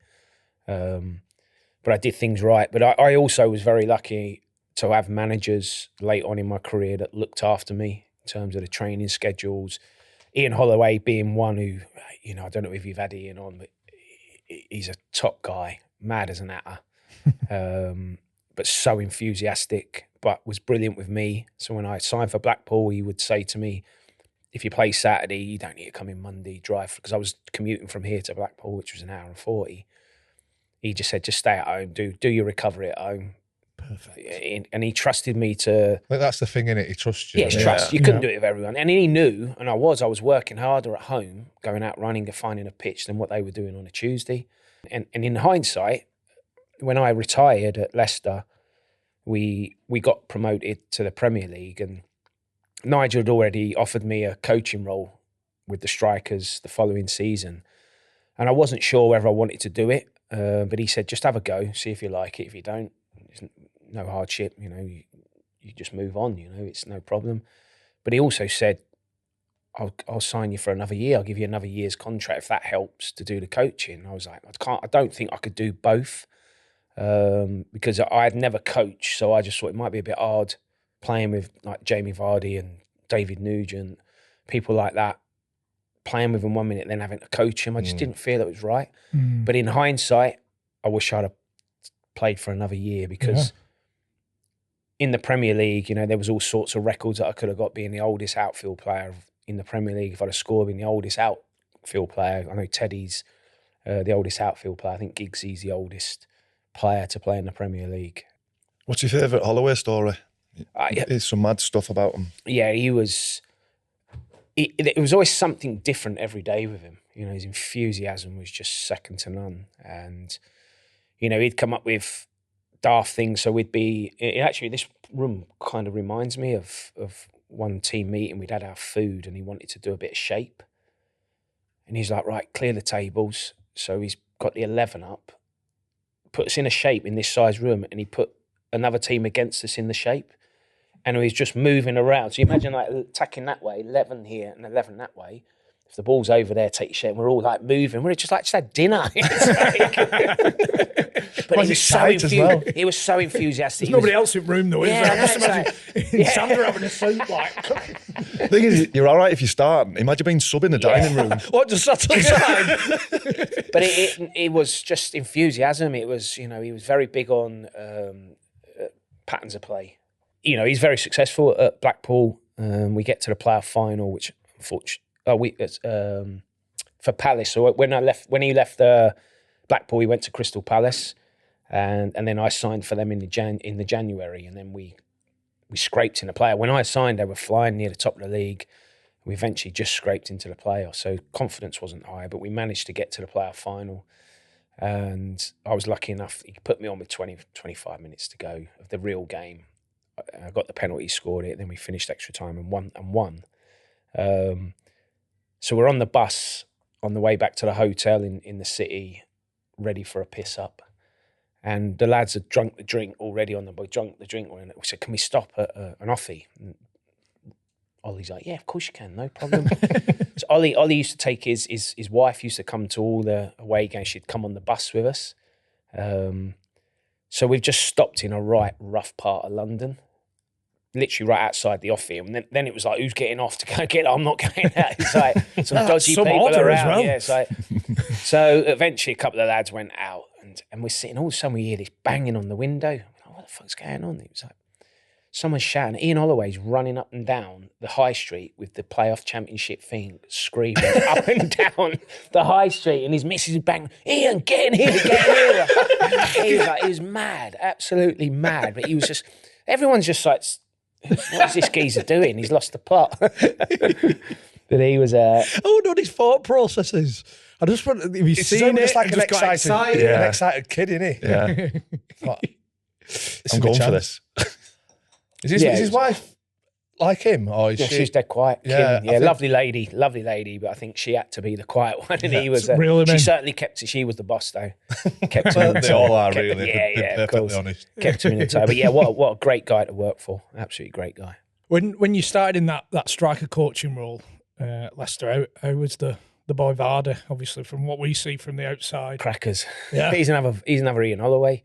Speaker 4: But I did things right. But I also was very lucky to have managers late on in my career that looked after me in terms of the training schedules. Ian Holloway being one who, I don't know if you've had Ian on, but he's a top guy, mad as an atter, but so enthusiastic, but was brilliant with me. So when I signed for Blackpool, he would say to me, if you play Saturday, you don't need to come in Monday, drive, because I was commuting from here to Blackpool, which was an hour and 40. He just said, just stay at home, do your recovery at home.
Speaker 1: Perfect.
Speaker 4: And he trusted me to...
Speaker 3: I think that's the thing, innit? He trusts you.
Speaker 4: Yeah, it's trust. You couldn't do it with everyone. And he knew, and I was working harder at home, going out running and finding a pitch than what they were doing on a Tuesday. And in hindsight, when I retired at Leicester, we got promoted to the Premier League, and Nigel had already offered me a coaching role with the Strikers the following season. And I wasn't sure whether I wanted to do it, but he said, just have a go, see if you like it. If you don't, it's no hardship, you know, you just move on, you know, it's no problem. But he also said, I'll sign you for another year. I'll give you another year's contract if that helps to do the coaching. I was like, I don't think I could do both because I had never coached. So I just thought it might be a bit hard playing with like Jamie Vardy and David Nugent, people like that, playing with them 1 minute, then having to coach him. I just didn't feel it was right. But in hindsight, I wish I'd have played for another year because in the Premier League, you know, there was all sorts of records that I could have got being the oldest outfield player in the Premier League. If I'd have scored being the oldest outfield player, I know Teddy's the oldest outfield player. I think Giggsy's the oldest player to play in the Premier League.
Speaker 2: What's your favourite Holloway story? There's some mad stuff about him.
Speaker 4: Yeah, he was... It was always something different every day with him. You know, his enthusiasm was just second to none. And, you know, he'd come up with daft things. So we'd be... Actually, this room kind of reminds me of one team meeting. We'd had our food and he wanted to do a bit of shape. And he's like, right, clear the tables. So he's got the 11 up, put us in a shape in this size room, and he put another team against us in the shape. And he was just moving around. So you imagine like attacking that way, 11 here and 11 that way. If the ball's over there, take your shape. We're all like moving. We're just had dinner. But he was so enthusiastic. He was so enthusiastic.
Speaker 1: There's nobody else in the room though, is there? I just imagine Sandra having a soup like.
Speaker 2: The thing is, you're all right if you start. Imagine being sub in the dining room.
Speaker 1: What, just that time?
Speaker 4: But it was just enthusiasm. It was, you know, he was very big on patterns of play. You know, he's very successful at Blackpool. We get to the playoff final, which unfortunately, for Palace. So when he left Blackpool, he went to Crystal Palace, and then I signed for them in the January, and then we scraped in the playoff. When I signed, they were flying near the top of the league. We eventually just scraped into the playoff, so confidence wasn't high, but we managed to get to the playoff final. And I was lucky enough, he put me on with 25 minutes to go of the real game. I got the penalty, scored it, then we finished extra time and won. So we're on the bus on the way back to the hotel in the city, ready for a piss up. And the lads had drunk the drink already on the boat, we said, can we stop at an offie? And Olly's like, yeah, of course you can, no problem. So Olly used to take his wife used to come to all the away games. She'd come on the bus with us. So we've just stopped in a right rough part of London, literally right outside the offie. And then it was like, who's getting off to go get it? I'm not going out. It's like some dodgy people around. As well. Yeah, it's like, so eventually a couple of lads went out and we're sitting, all of a sudden we hear this banging on the window. I'm like, what the fuck's going on? It was like, someone's shouting. Ian Holloway's running up and down the high street with the playoff championship thing, screaming up and down the high street, and his missus is banging, Ian, get in here. He was mad, absolutely mad. But he was just, everyone's just like, what's this geezer doing? He's lost the plot. But he was... I
Speaker 1: wonder what his thought processes. I just want to... Have you seen it?
Speaker 3: It's like an excited kid, isn't he?
Speaker 2: Yeah. I'm going for this.
Speaker 3: Is his wife like him? Or is
Speaker 4: she's dead quiet.
Speaker 3: Yeah,
Speaker 4: Kim, lovely lady, but I think she had to be the quiet one. And he was... she certainly kept it. She was the boss, though. Kept him in the
Speaker 3: they all are, really.
Speaker 4: Perfectly
Speaker 3: honest.
Speaker 4: Kept him in the toe. But yeah, what a great guy to work for. Absolutely great guy.
Speaker 1: When you started in that striker coaching role, Leicester, how was the boy Vardy? Obviously, from what we see from the outside,
Speaker 4: crackers.
Speaker 1: Yeah,
Speaker 4: he's another Ian Holloway.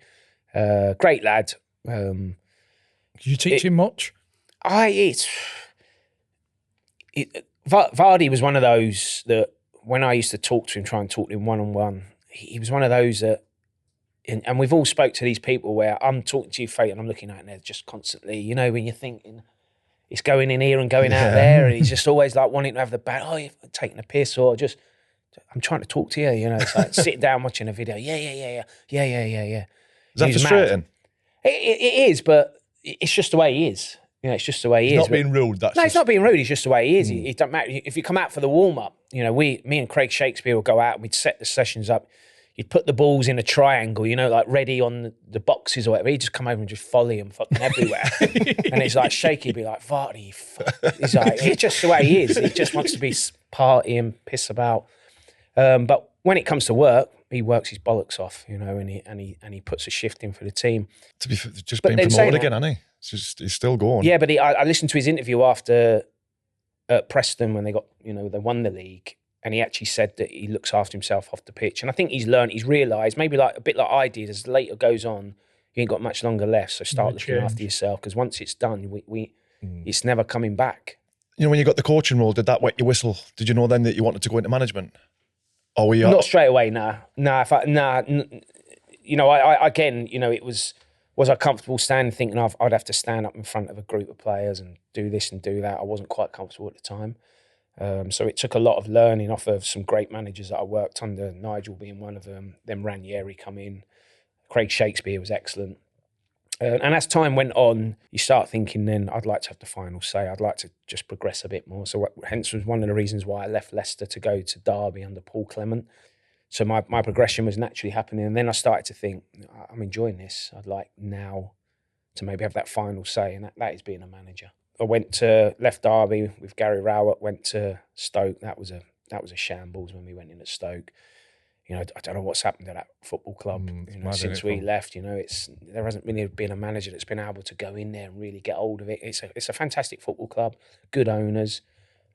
Speaker 4: Great lad.
Speaker 1: Did you teach him much?
Speaker 4: Vardy was one of those that when I used to talk to him, try and talk to him one-on-one, he was one of those that, and we've all spoke to these people where I'm talking to you, Fate, and I'm looking at it and they're just constantly, you know, when you're thinking, it's going in here and going out there, and he's just always like wanting to have the bat. Oh, you're taking a piss, or just I'm trying to talk to you. You know, it's like sitting down watching a video. Yeah.
Speaker 2: Is that frustrating?
Speaker 4: It is, but it's just the way he is. You know, it's just the way he is.
Speaker 3: He's not being rude.
Speaker 4: He's not being rude. It's just the way he is. It don't matter if you come out for the warm up. You know, me and Craig Shakespeare would go out and we'd set the sessions up. You'd put the balls in a triangle, you know, like ready on the boxes or whatever. He'd just come over and just volley them fucking everywhere. And it's like shaky. He'd be like, Vardy, fuck. He's like, it's just the way he is. He just wants to be party and piss about. But when it comes to work, he works his bollocks off, you know, and he puts a shift in for the team.
Speaker 2: To be just being promoted again, hasn't he? He's still going.
Speaker 4: Yeah, but I listened to his interview after at Preston when they won the league. And he actually said that he looks after himself off the pitch. And I think he's realised, maybe like a bit like I did, as later goes on, you ain't got much longer left, so start looking after yourself. Because once it's done, it's never coming back.
Speaker 2: You know, when you got the coaching role, did that wet your whistle? Did you know then that you wanted to go into management? Or were you
Speaker 4: not straight away? Nah. You know, I again, you know, it was I comfortable standing thinking I'd have to stand up in front of a group of players and do this and do that? I wasn't quite comfortable at the time. So it took a lot of learning off of some great managers that I worked under, Nigel being one of them. Then Ranieri come in. Craig Shakespeare was excellent. And as time went on, you start thinking then, I'd like to have the final say. I'd like to just progress a bit more. So hence was one of the reasons why I left Leicester to go to Derby under Paul Clement. So my progression was naturally happening. And then I started to think, I'm enjoying this. I'd like now to maybe have that final say. And that is being a manager. I left Derby with Gary Rowett, went to Stoke. That was a shambles when we went in at Stoke. You know, I don't know what's happened to that football club since we left. You know, there hasn't really been a manager that's been able to go in there and really get hold of it. It's a fantastic football club, good owners,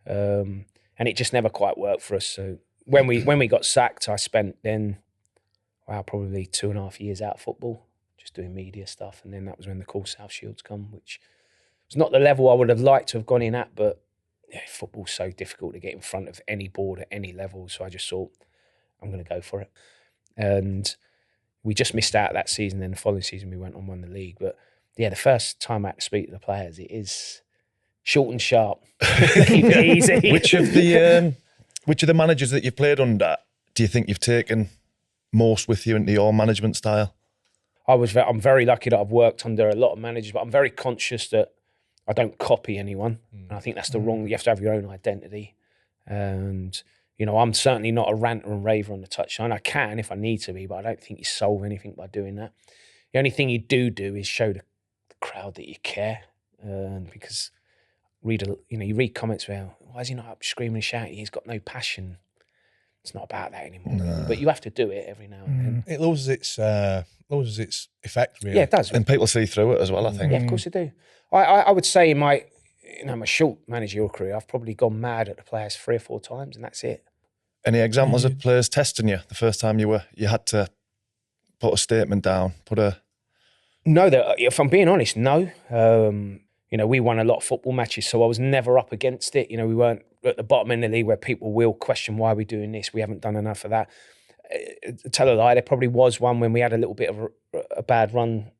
Speaker 4: and it just never quite worked for us. So when we got sacked, I spent then probably 2.5 years out of football, just doing media stuff, and then that was when the Call South Shields come, which it's not the level I would have liked to have gone in at, but football's so difficult to get in front of any board at any level. So I just thought, I'm going to go for it. And we just missed out that season. Then the following season, we went on, won the league. But yeah, the first time I had to speak to the players, it is short and sharp. Keep it easy.
Speaker 2: Which of the managers that you've played under do you think you've taken most with you into your management style?
Speaker 4: I'm very lucky that I've worked under a lot of managers, but I'm very conscious that I don't copy anyone. And I think that's the wrong. You have to have your own identity. And you know, I'm certainly not a ranter and raver on the touchline. I can if I need to be, but I don't think you solve anything by doing that. The only thing you do is show the crowd that you care. Because you read comments where, why is he not up screaming and shouting? He's got no passion. It's not about that anymore. No. But you have to do it every now and then.
Speaker 3: It loses its effect, really.
Speaker 4: Yeah, it does.
Speaker 2: And people see through it as well, I think.
Speaker 4: Yeah, of course they do. I would say in my short managerial career, I've probably gone mad at the players 3 or 4 times, and that's it.
Speaker 2: Any examples of players testing you the first time you had to put a statement down,
Speaker 4: No, if I'm being honest, no. You know, we won a lot of football matches, so I was never up against it. You know, we weren't at the bottom end of the league where people will question why we're doing this. We haven't done enough of that. Tell a lie, there probably was one when we had a little bit of a bad run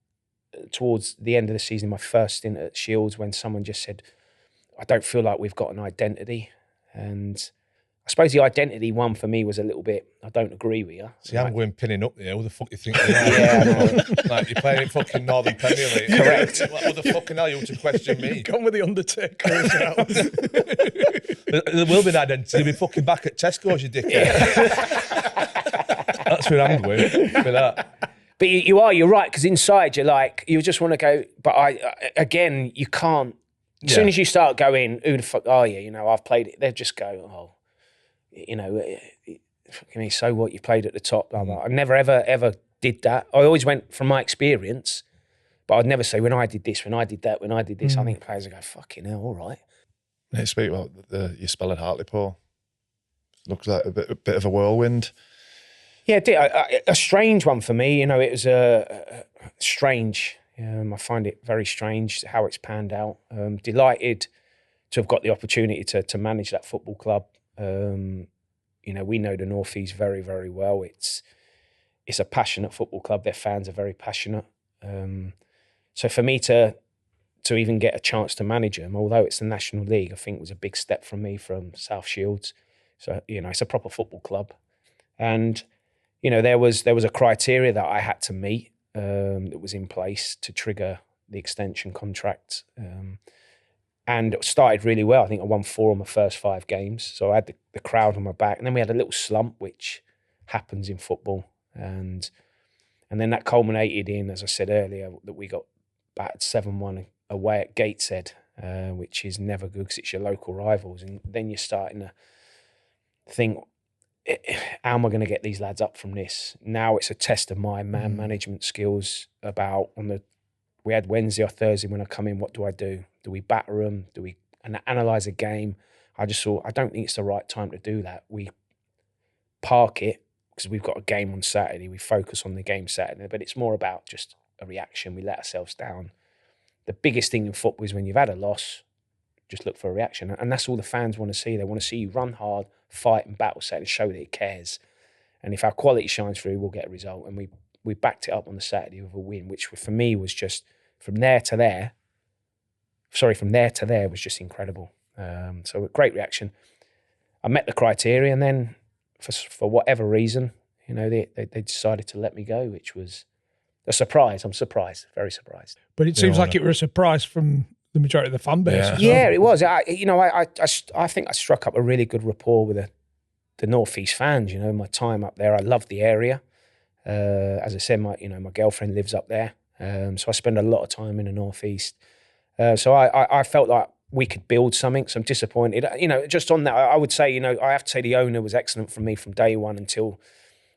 Speaker 4: towards the end of the season, my first stint at Shields, when someone just said, I don't feel like we've got an identity. And I suppose the identity one for me was a little bit, I don't agree with you.
Speaker 3: See, I'm going pinning up there. Who the fuck do you think you are?
Speaker 4: Yeah, I know.
Speaker 3: Like, you're playing in fucking Northern Premier League.
Speaker 4: Correct.
Speaker 3: What the fucking hell you want to question me?
Speaker 1: Come with the Undertaker.
Speaker 3: There will be an identity. You'll be fucking back at Tesco's, you dickhead. Yeah. That's where I'm going with that.
Speaker 4: But you're right, because inside you're like, you just want to go, but again, you can't. As soon as you start going, who the fuck are you? You know, I've played it. They'll just go, oh, you know, so what? You played at the top. Blah, blah. I never, ever did that. I always went from my experience, but I'd never say when I did this, when I did that, when I did this. I think players would go, fucking hell, all right.
Speaker 2: Yeah, speak about your spell at Hartlepool. Looks like a bit of a whirlwind.
Speaker 4: Yeah, a strange one for me. You know, it was a strange. I find it very strange how it's panned out. Delighted to have got the opportunity to manage that football club. You know, we know the North East very, very well. It's a passionate football club. Their fans are very passionate. So for me to to even get a chance to manage them, although it's the National League, I think was a big step from me from South Shields. So, it's a proper football club. And, there was a criteria that I had to meet that was in place to trigger the extension contract. And it started really well. I think I won 4 of my first 5 games. So I had the crowd on my back. And then we had a little slump, which happens in football. And then that culminated in, as I said earlier, that we got battered 7-1 away at Gateshead, which is never good because it's your local rivals. And then you're starting to think, how am I going to get these lads up from this? Now it's a test of my man management skills about we had Wednesday or Thursday when I come in, what do I do? Do we batter them? Do we analyse a game? I just thought, I don't think it's the right time to do that. We park it because we've got a game on Saturday. We focus on the game Saturday, but it's more about just a reaction. We let ourselves down. The biggest thing in football is when you've had a loss, just look for a reaction. And that's all the fans want to see. They want to see you run hard, fight and battle Saturday, show that it cares. And if our quality shines through, we'll get a result. And we backed it up on the Saturday with a win, which for me was just from there to there was just incredible. So a great reaction. I met the criteria, and then for whatever reason, they decided to let me go, which was a surprise. I'm surprised, very surprised.
Speaker 1: But it seems like it was a surprise from the majority of the fan base.
Speaker 4: Yeah, it was. I think I struck up a really good rapport with the North East fans. My time up there, I loved the area. As I said, my girlfriend lives up there, so I spend a lot of time in the North East. So I felt like we could build something. So I'm disappointed. Just on that, I would say, I have to say the owner was excellent for me from day one until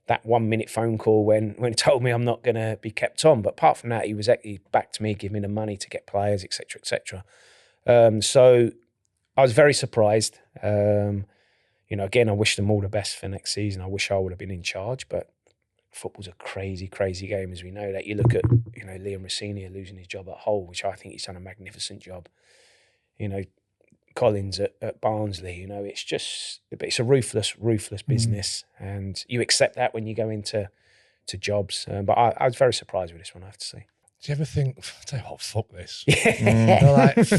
Speaker 4: that 1-minute phone call when he told me I'm not going to be kept on. But apart from that, he backed me, gave me the money to get players, etc., etc. So I was very surprised. Again, I wish them all the best for next season. I wish I would have been in charge, but football's a crazy, crazy game, as we know that. You look at, Liam Rossini losing his job at Hull, which I think he's done a magnificent job. Collins at Barnsley, it's a ruthless business, and you accept that when you go into jobs. But I was very surprised with this one, I have to say.
Speaker 3: Do you ever think, I tell you what, fuck this?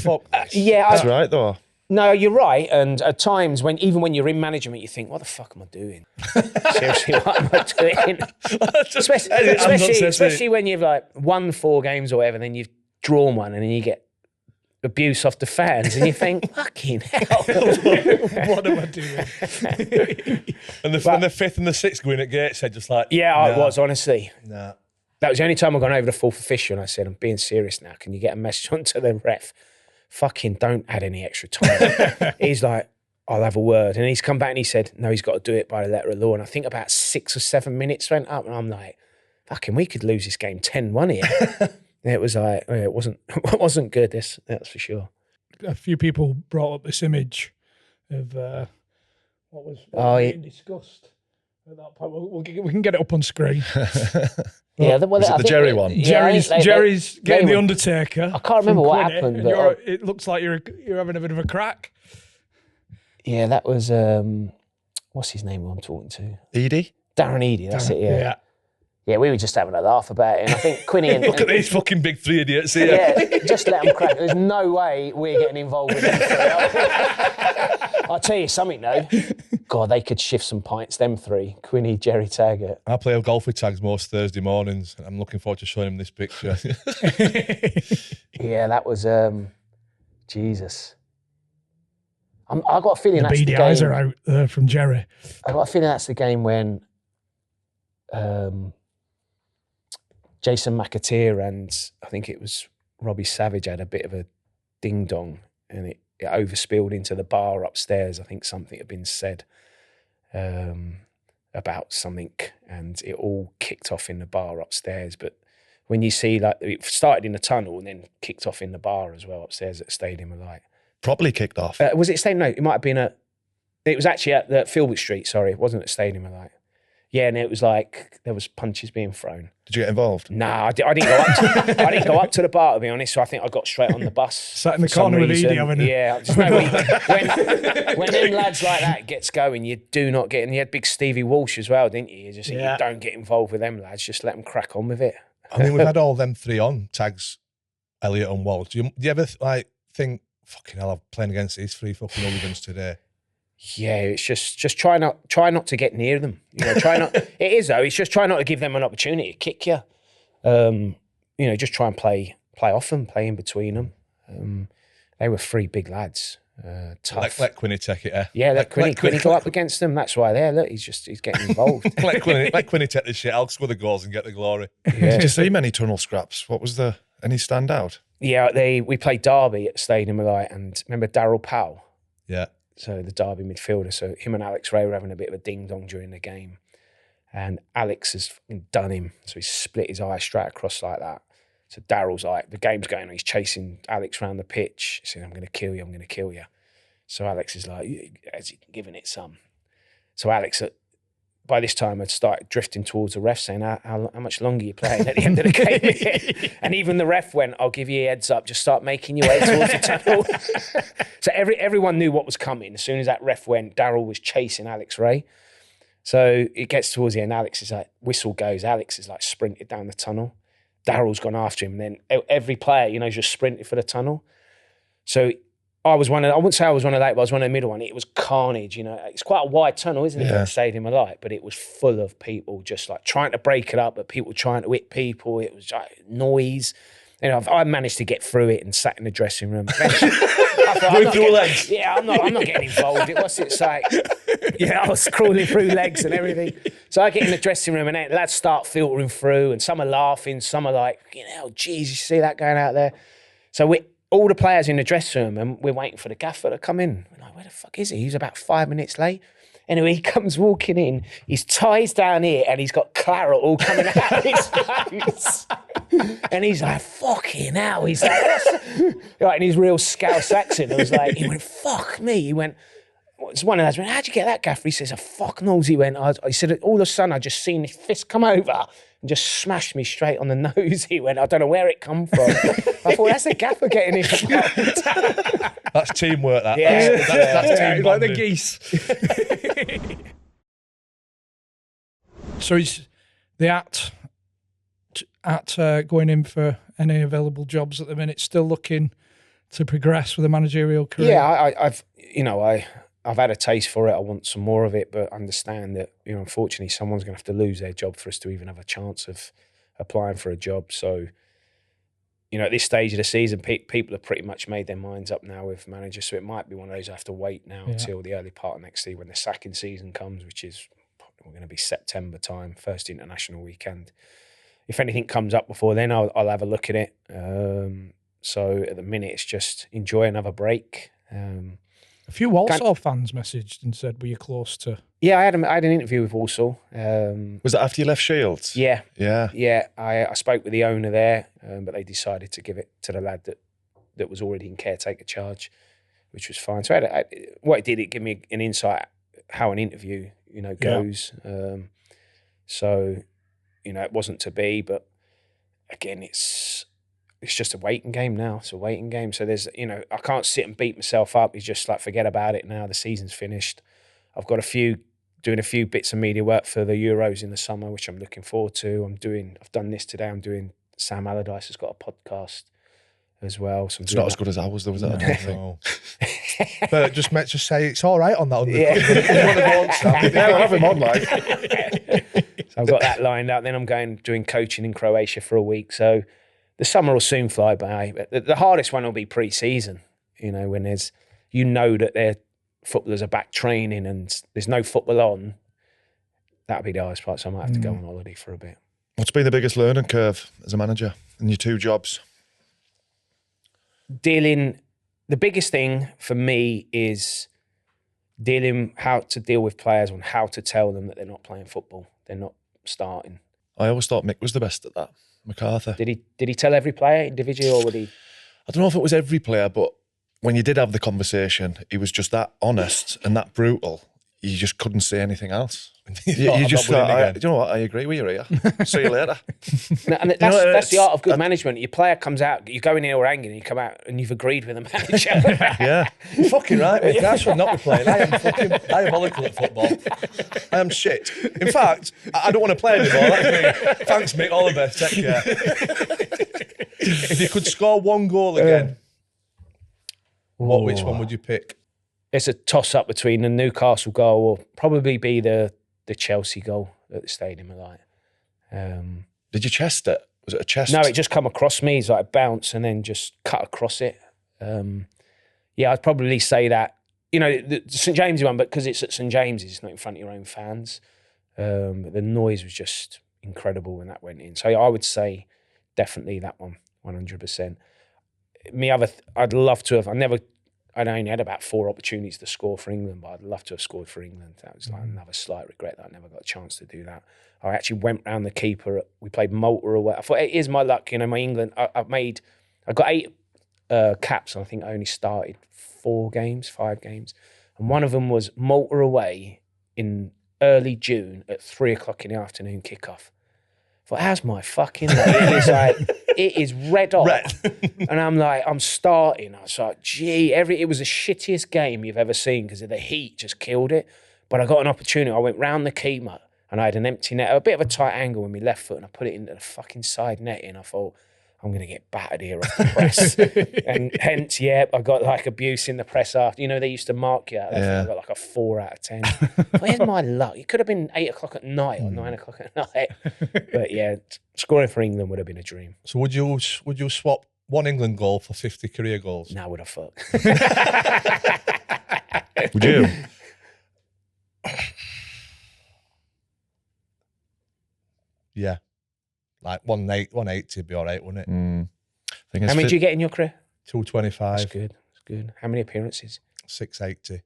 Speaker 2: Fuck this.
Speaker 4: Yeah,
Speaker 2: that's right though.
Speaker 4: No, you're right. And at times, even when you're in management, you think, what the fuck am I doing? Seriously, what am I doing? especially when you've won 4 games or whatever, then you've drawn one, and then you get abuse off the fans, and you think, fucking hell.
Speaker 1: What am I doing?
Speaker 3: And the 5th and the 6th going at Gateshead, just like...
Speaker 4: Yeah, I was, honestly.
Speaker 3: Nah.
Speaker 4: That was the only time I've gone over the 4th official, and I said, I'm being serious now. Can you get a message onto the ref? Fucking don't add any extra time. He's like, I'll have a word. And he's come back and he said, no, he's got to do it by the letter of law. And I think about 6 or 7 minutes went up, and I'm like, fucking, we could lose this game 10-1 here. It was like, it wasn't good, that's for sure.
Speaker 1: A few people brought up this image of what was being discussed at that point. We can get it up on screen.
Speaker 4: Yeah,
Speaker 2: was it the Jerry one?
Speaker 1: Jerry's getting the Undertaker.
Speaker 4: I can't remember what happened. But
Speaker 1: it looks like you're having a bit of a crack.
Speaker 4: Yeah, that was what's his name? Who I'm talking to?
Speaker 2: Edie.
Speaker 4: Darren Edie. That's it. Yeah. Yeah, we were just having a laugh about it, and I think Quinny and
Speaker 3: look at these fucking big 3 idiots here.
Speaker 4: Yeah, just let them crack. There's no way we're getting involved with them. I'll tell you something though. God, they could shift some pints, them 3. Quinny, Jerry Taggart.
Speaker 3: I play golf with Tags most Thursday mornings, and I'm looking forward to showing him this picture.
Speaker 4: Yeah, that was Jesus. I got a feeling
Speaker 1: the
Speaker 4: that's the
Speaker 1: beady
Speaker 4: game.
Speaker 1: eyes are out there from Jerry.
Speaker 4: I got a feeling that's the game when Jason McAteer and I think it was Robbie Savage had a bit of a ding dong, and it overspilled into the bar upstairs. I think something had been said about something, and it all kicked off in the bar upstairs. But when you see it started in the tunnel and then kicked off in the bar as well upstairs at Stadium of Light.
Speaker 2: Properly kicked off.
Speaker 4: Was it Stadium? No, it might have been it was actually at the Filbert Street. Sorry, it wasn't at Stadium of Light. Yeah, and it was like there was punches being thrown.
Speaker 2: Did you get involved?
Speaker 4: No, I didn't go up. I didn't go up to the bar, to be honest. So I think I got straight on the bus.
Speaker 1: Sat in the corner with Edie, haven't you?
Speaker 4: Yeah, just know when them lads like that gets going, you do not get. And you had big Stevie Walsh as well, didn't you? You just think you don't get involved with them lads. Just let them crack on with it.
Speaker 3: I mean, we've had all them 3 on Tags Elliott and Walsh. Do you ever like think, fucking hell, I'm playing against these 3 fucking hooligans today?
Speaker 4: Yeah, it's just try not to get near them. You know, try not. It is though. It's just try not to give them an opportunity to kick you. You know, just try and play off them, play in between them. They were 3 big lads. Tough.
Speaker 3: Let Quinny take it.
Speaker 4: Yeah, let Quinny go up against them. That's why there. Look, he's getting involved.
Speaker 3: let Quinny take the shit. I'll score the goals and get the glory.
Speaker 4: Yeah.
Speaker 2: Did you see many tunnel scraps? What was any stand out?
Speaker 4: Yeah, we played Derby at the Stadium of Light, and remember Daryl Powell?
Speaker 3: Yeah.
Speaker 4: So the Derby midfielder. So him and Alex Ray were having a bit of a ding dong during the game, and Alex has done him. So he split his eye straight across like that. So Daryl's like, the game's going on, he's chasing Alex around the pitch. He's saying, I'm going to kill you, I'm going to kill you. So Alex is like, has he given it some? So Alex, by this time, had started drifting towards the ref, saying, how much longer are you playing at the end of the game? And even the ref went, I'll give you a heads up, just start making your way towards the tunnel. So everyone knew what was coming. As soon as that ref went, Daryl was chasing Alex Ray. So it gets towards the end, Alex is like, whistle goes, Alex is like sprinted down the tunnel. Daryl's gone after him, and then every player, you know, just sprinted for the tunnel. So I wouldn't say I was one of that, but I was one of the middle one. It was carnage, you know. It's quite a wide tunnel, isn't it, the Stadium of Light? But it was full of people just like trying to break it up, but people trying to hit people. It was like noise. You know, I managed to get through it and sat in the dressing room. Yeah, I'm not getting involved. It's like, I was crawling through legs and everything. So I get in the dressing room and then lads start filtering through, and some are laughing, some are like, geez, you see that going out there? So all the players in the dressing room, and we're waiting for the gaffer to come in. We're like, where the fuck is he? He's about 5 minutes late. Anyway, he comes walking in, his tie's down here, and he's got claret all coming out of his nose. And he's like, fucking hell. He's like, right, in his real Scouse accent. He went, fuck me. He went, it's one of those, how'd you get that, gaffer? He says, fuck knows. He went, he said, all of a sudden, I just seen his fist come over and just smashed me straight on the nose. He went, I don't know where it come from. I thought, that's the gaffer getting involved.
Speaker 3: That's teamwork, that.
Speaker 4: Yeah.
Speaker 3: That's team
Speaker 1: like the
Speaker 3: bonding.
Speaker 1: geese. So he's at going in for any available jobs at the minute, still looking to progress with a managerial career.
Speaker 4: Yeah, I've had a taste for it. I want some more of it, but understand that, unfortunately, someone's going to have to lose their job for us to even have a chance of applying for a job. So, at this stage of the season, people have pretty much made their minds up now with managers. So it might be one of those I have to wait now until the early part of next season when the sacking season comes, which is going to be September time, first international weekend. If anything comes up before then, I'll have a look at it. So at the minute, it's just enjoy another break.
Speaker 1: A few Walsall fans messaged and said, were you close to...
Speaker 4: Yeah, I had an interview with Walsall.
Speaker 2: Was that after you left Shields?
Speaker 4: Yeah.
Speaker 2: Yeah.
Speaker 4: Yeah, I spoke with the owner there, but they decided to give it to the lad that was already in caretaker charge, which was fine. So what it did, it gave me an insight how an interview, goes. Yeah. So, it wasn't to be, but again, it's just a waiting game now. It's a waiting game. So there's, I can't sit and beat myself up. It's just like, forget about it now. The season's finished. I've got doing a few bits of media work for the Euros in the summer, which I'm looking forward to. I've done this today. I'm doing, Sam Allardyce has got a podcast as well. So
Speaker 2: it's not as good as ours, though, is it? I don't think.
Speaker 3: But just say it's all right on that. We'll
Speaker 2: have him on, like.
Speaker 4: So I've got that lined up. Then I'm doing coaching in Croatia for a week. So the summer will soon fly by. But the hardest one will be pre-season, when there's, that their footballers are back training and there's no football on. That'll be the hardest part. So I might have to go on holiday for a bit.
Speaker 2: What's been the biggest learning curve as a manager in your 2 jobs?
Speaker 4: The biggest thing for me is dealing how to deal with players and how to tell them that they're not playing football. They're not starting.
Speaker 2: I always thought Mick was the best at that. MacArthur.
Speaker 4: Did he tell every player individually, or would he?
Speaker 2: I don't know if it was every player, but when you did have the conversation, he was just that honest and that brutal. You just couldn't say anything else. You just thought, you know what, I agree with you here. See you later.
Speaker 4: And that's the art of good management. Your player comes out, you go in here angry, and you come out and you've agreed with the manager.
Speaker 2: Yeah.
Speaker 3: You're fucking right, mate. I should not be playing. I am horrible at football. I am shit. In fact, I don't want to play anymore. That's me. Thanks, mate. All the best. Take care. If you could score one goal again, which one would you pick?
Speaker 4: It's a toss-up between the Newcastle goal or probably be the Chelsea goal at the stadium.
Speaker 2: Did you chest it? Was it a chest?
Speaker 4: No, it just come across me. It's like a bounce and then just cut across it. I'd probably say that. You know, the St James's one, but because it's at St James's, it's not in front of your own fans. But the noise was just incredible when that went in. So I would say definitely that one, 100%. I'd love to have. I'd only had about 4 opportunities to score for England, but I'd love to have scored for England. That was like another slight regret that I never got a chance to do that. I actually went round the keeper. We played Malta away. I thought, it is my luck. You know, my England, I got 8 caps, and I think I only started 5 games. And one of them was Malta away in early June at 3:00 in the afternoon kickoff. I thought, how's my fucking luck? It is red hot. And I'm starting. I was like, gee, it was the shittiest game you've ever seen because of the heat just killed it. But I got an opportunity. I went round the keeper and I had an empty net, a bit of a tight angle with my left foot, and I put it into the fucking side net, and I thought, I'm going to get battered here off the press. And hence, I got like abuse in the press after. You know, they used to mark you out. I got like a 4 out of 10. Where's my luck? It could have been 8:00 at night or 9:00 at night. But yeah, scoring for England would have been a dream.
Speaker 3: So would you swap one England goal for 50 career goals?
Speaker 4: Now would I fuck?
Speaker 2: Would you?
Speaker 3: Yeah. Like 180 would be all right, wouldn't it?
Speaker 4: How many did you get in your career?
Speaker 3: 225.
Speaker 4: That's good. How many appearances?
Speaker 3: 680.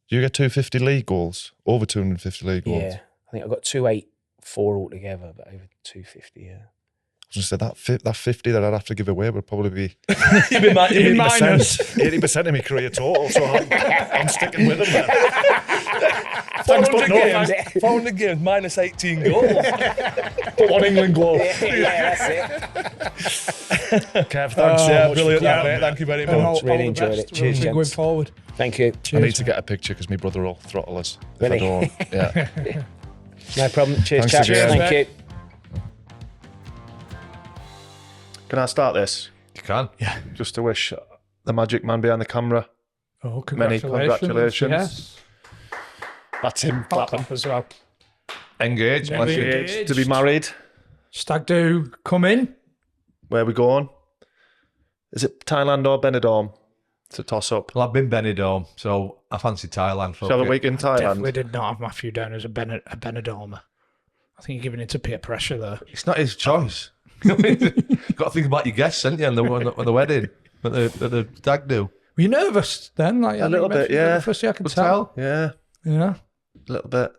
Speaker 2: Do you get 250 league goals? Over 250 league goals?
Speaker 4: Yeah. I think I got 284 altogether, but over 250, yeah.
Speaker 2: I was going to say, that 50 that I'd have to give away would probably be
Speaker 1: You'd be minus.
Speaker 2: 80% of my career total, so I'm sticking with them then.
Speaker 3: 400 games, minus 18 goals. But one England goal.
Speaker 4: Yeah, that's it.
Speaker 2: Kev, thanks so much.
Speaker 3: Brilliant, mate. Thank you very much.
Speaker 4: Really enjoyed it. Cheers,
Speaker 1: going
Speaker 4: gents.
Speaker 1: forward.
Speaker 4: Thank you.
Speaker 2: I need to get a picture because my brother will throttle us.
Speaker 4: Really?
Speaker 2: If I don't. Yeah.
Speaker 4: No problem. Cheers,
Speaker 2: Thanks,
Speaker 4: chaps.
Speaker 2: James.
Speaker 4: Thank you.
Speaker 2: Can I start this?
Speaker 3: You can.
Speaker 1: Yeah.
Speaker 2: Just to wish the magic man behind the camera
Speaker 1: Oh,
Speaker 2: many
Speaker 1: congratulations.
Speaker 2: congratulations.
Speaker 1: Yes.
Speaker 2: That's him
Speaker 1: I'll
Speaker 2: clapping.
Speaker 1: clap as well.
Speaker 3: Engaged.
Speaker 1: Yeah,
Speaker 3: bless you.
Speaker 1: engaged.
Speaker 2: To be married.
Speaker 1: Stag do come in.
Speaker 2: Where are we going? Is it Thailand or Benidorm? It's a toss-up.
Speaker 3: Well, I've been Benidorm, so I fancy Thailand.
Speaker 2: Shall we have a week in Thailand?
Speaker 1: Definitely did not have Matthew down as a Benidormer. I think you're giving it to peer pressure there.
Speaker 3: It's not his choice. You've got to think about your guests, haven't you, on the wedding, at the stag do.
Speaker 1: Were you nervous then? Like,
Speaker 2: A little bit, yeah.
Speaker 1: First thing I could
Speaker 3: Could
Speaker 1: tell.
Speaker 2: Yeah,
Speaker 1: Yeah.
Speaker 2: a little bit.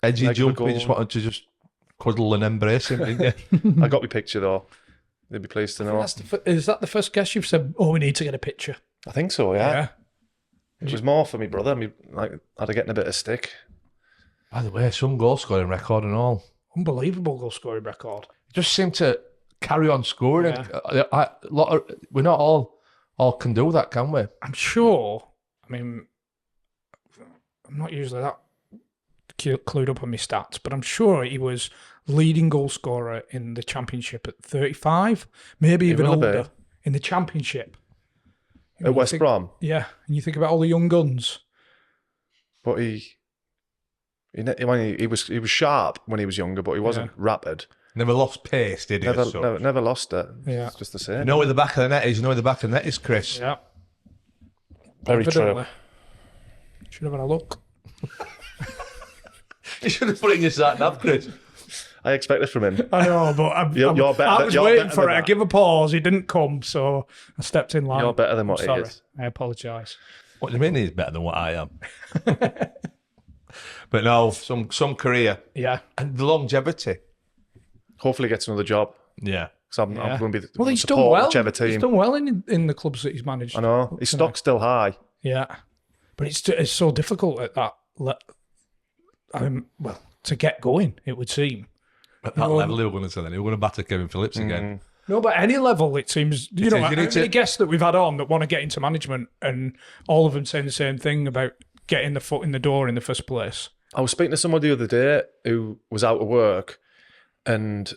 Speaker 3: Edgy
Speaker 2: Like
Speaker 3: jump,
Speaker 2: we're
Speaker 3: you just wanted to just cuddle and embrace him, didn't you?
Speaker 2: I got my picture though. They'd be pleased to know.
Speaker 1: Is that the first guess you've said, oh, we need to get a picture?
Speaker 2: I think so, yeah. It was more for me brother. I'd getting a bit of stick.
Speaker 3: By the way, some goal scoring record and all.
Speaker 1: Unbelievable goal scoring record.
Speaker 3: Just seem to carry on scoring.
Speaker 1: Yeah.
Speaker 3: We're not all can do that, can we?
Speaker 1: I'm sure. I mean, I'm not usually that clued up on my stats, but I'm sure he was leading goal scorer in the Championship at 35, maybe even older in the Championship.
Speaker 2: At West Brom?
Speaker 1: Yeah, and you think about all the young guns.
Speaker 2: But he was sharp when he was younger, but he wasn't rapid.
Speaker 3: Never lost pace, did he?
Speaker 2: Never lost it.
Speaker 1: Yeah.
Speaker 2: It's just the same.
Speaker 3: You know where the back of the net is? You know where the back of the net is, Chris?
Speaker 1: Yeah.
Speaker 2: Very
Speaker 1: Evidently.
Speaker 2: true.
Speaker 1: Should have had a look.
Speaker 3: You should have put it in your sat nav, Chris.
Speaker 2: I expect it from him.
Speaker 1: I know, but
Speaker 2: You're better
Speaker 1: I
Speaker 2: than-
Speaker 1: was
Speaker 2: you're
Speaker 1: waiting
Speaker 2: better
Speaker 1: for
Speaker 2: than
Speaker 1: it. I
Speaker 2: that.
Speaker 1: give a pause. He didn't come, so I stepped in line.
Speaker 2: You're better than what
Speaker 1: I'm
Speaker 2: he
Speaker 1: sorry.
Speaker 2: is.
Speaker 1: I apologise.
Speaker 3: What do you mean he's better than what I am? But no, some career
Speaker 1: Yeah.
Speaker 3: and the longevity.
Speaker 2: Hopefully, he gets another job.
Speaker 3: Yeah.
Speaker 2: Because I'm going to be
Speaker 1: Well, he's done
Speaker 2: support
Speaker 1: well.
Speaker 2: whichever
Speaker 1: He's
Speaker 2: team.
Speaker 1: done well in the clubs that he's managed.
Speaker 2: I know his stock's still high.
Speaker 1: Yeah, but it's so difficult at that. To get going, it would seem.
Speaker 3: At that level, we're going to say then. We're going to batter Kevin Phillips again.
Speaker 1: No, but any level, it seems. You know,
Speaker 3: you
Speaker 1: how
Speaker 3: need
Speaker 1: many
Speaker 3: to-
Speaker 1: guests that we've had on that want to get into management, and all of them saying the same thing about getting the foot in the door in the first place.
Speaker 2: I was speaking to someone the other day who was out of work, and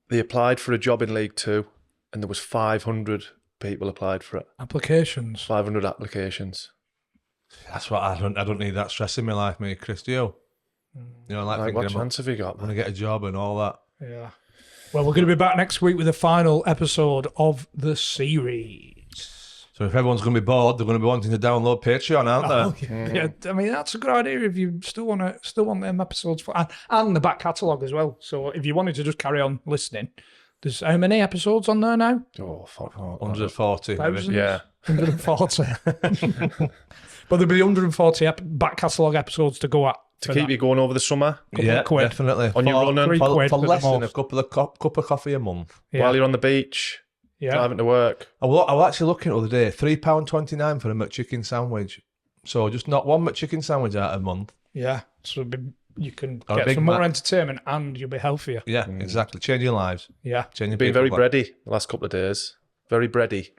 Speaker 2: they applied for a job in League Two, and there was 500 people applied for it.
Speaker 1: Applications.
Speaker 2: 500 applications.
Speaker 3: That's what I don't need that stress in my life, me, Chris. Do you? You know, like
Speaker 2: Like,
Speaker 3: thinking
Speaker 2: what
Speaker 3: about
Speaker 2: chance have you got?
Speaker 3: want to get a job and all that.
Speaker 1: Yeah. Well, we're going to be back next week with the final episode of the series.
Speaker 3: So if everyone's going to be bored, they're going to be wanting to download Patreon, aren't they?
Speaker 1: Yeah, I mean that's a good idea if you still want them episodes and the back catalogue as well. So if you wanted to just carry on listening, there's how many episodes on there now?
Speaker 2: Oh, fuck.
Speaker 3: 140.
Speaker 1: Thousands?
Speaker 2: Yeah.
Speaker 1: 140. But there'll be 140 back catalogue episodes to go at.
Speaker 2: To keep you going over the summer
Speaker 3: Yeah,
Speaker 1: quid.
Speaker 3: definitely.
Speaker 2: on your run
Speaker 1: £3
Speaker 3: For
Speaker 1: for the
Speaker 3: less than a
Speaker 1: most.
Speaker 3: cup of coffee a month.
Speaker 1: Yeah.
Speaker 2: while you're on the beach,
Speaker 1: Yeah.
Speaker 2: driving to work.
Speaker 3: I was actually looking the other day, £3.29 for a McChicken sandwich. So just not one McChicken sandwich out a month.
Speaker 1: Yeah. So you can
Speaker 3: Or a
Speaker 1: get
Speaker 3: Big
Speaker 1: some more
Speaker 3: Mac.
Speaker 1: entertainment and you'll be healthier.
Speaker 3: Yeah, exactly. Changing lives.
Speaker 1: Yeah.
Speaker 3: Changing
Speaker 2: Been very
Speaker 3: people's lives.
Speaker 2: bready the last couple of days. Very bready.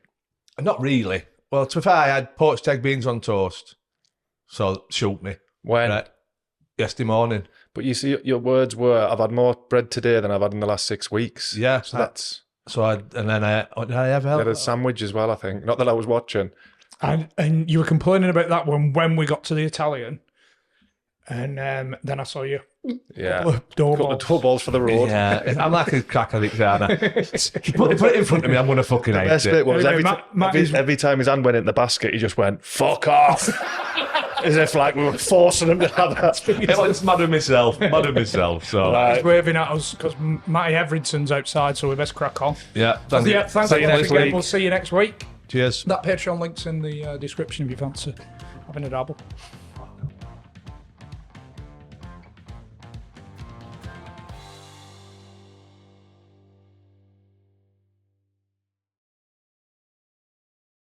Speaker 3: Not really. Well, to be fair, I had poached egg beans on toast. So shoot me.
Speaker 2: When?
Speaker 3: Right. Yesterday morning.
Speaker 2: But you see, your words were, I've had more bread today than I've had in the last 6 weeks.
Speaker 3: Yeah.
Speaker 2: So that's...
Speaker 3: So I did I have
Speaker 2: I had a sandwich as well, I think. Not that I was watching.
Speaker 1: And you were complaining about that when we got to the Italian. And then I saw you.
Speaker 2: Yeah.
Speaker 1: Door
Speaker 2: Couple of double balls for the road.
Speaker 3: Yeah, I'm like a crack addict, aren't I? put it in front of me, I'm going to fucking hate
Speaker 2: Best
Speaker 3: it.
Speaker 2: bit was
Speaker 1: Anyway,
Speaker 2: every time his hand went in the basket, he just went, fuck off. As if like we were forcing him to have that.
Speaker 3: It's mad at myself. So,
Speaker 1: He's waving at us because Matty Everington's outside, so we best crack on.
Speaker 3: yeah. Thank you.
Speaker 1: Yeah, thanks
Speaker 2: See you
Speaker 1: for
Speaker 2: next
Speaker 1: watching.
Speaker 2: week.
Speaker 1: We'll see you next week.
Speaker 3: Cheers.
Speaker 1: That Patreon link's in the description if you fancy having a dabble.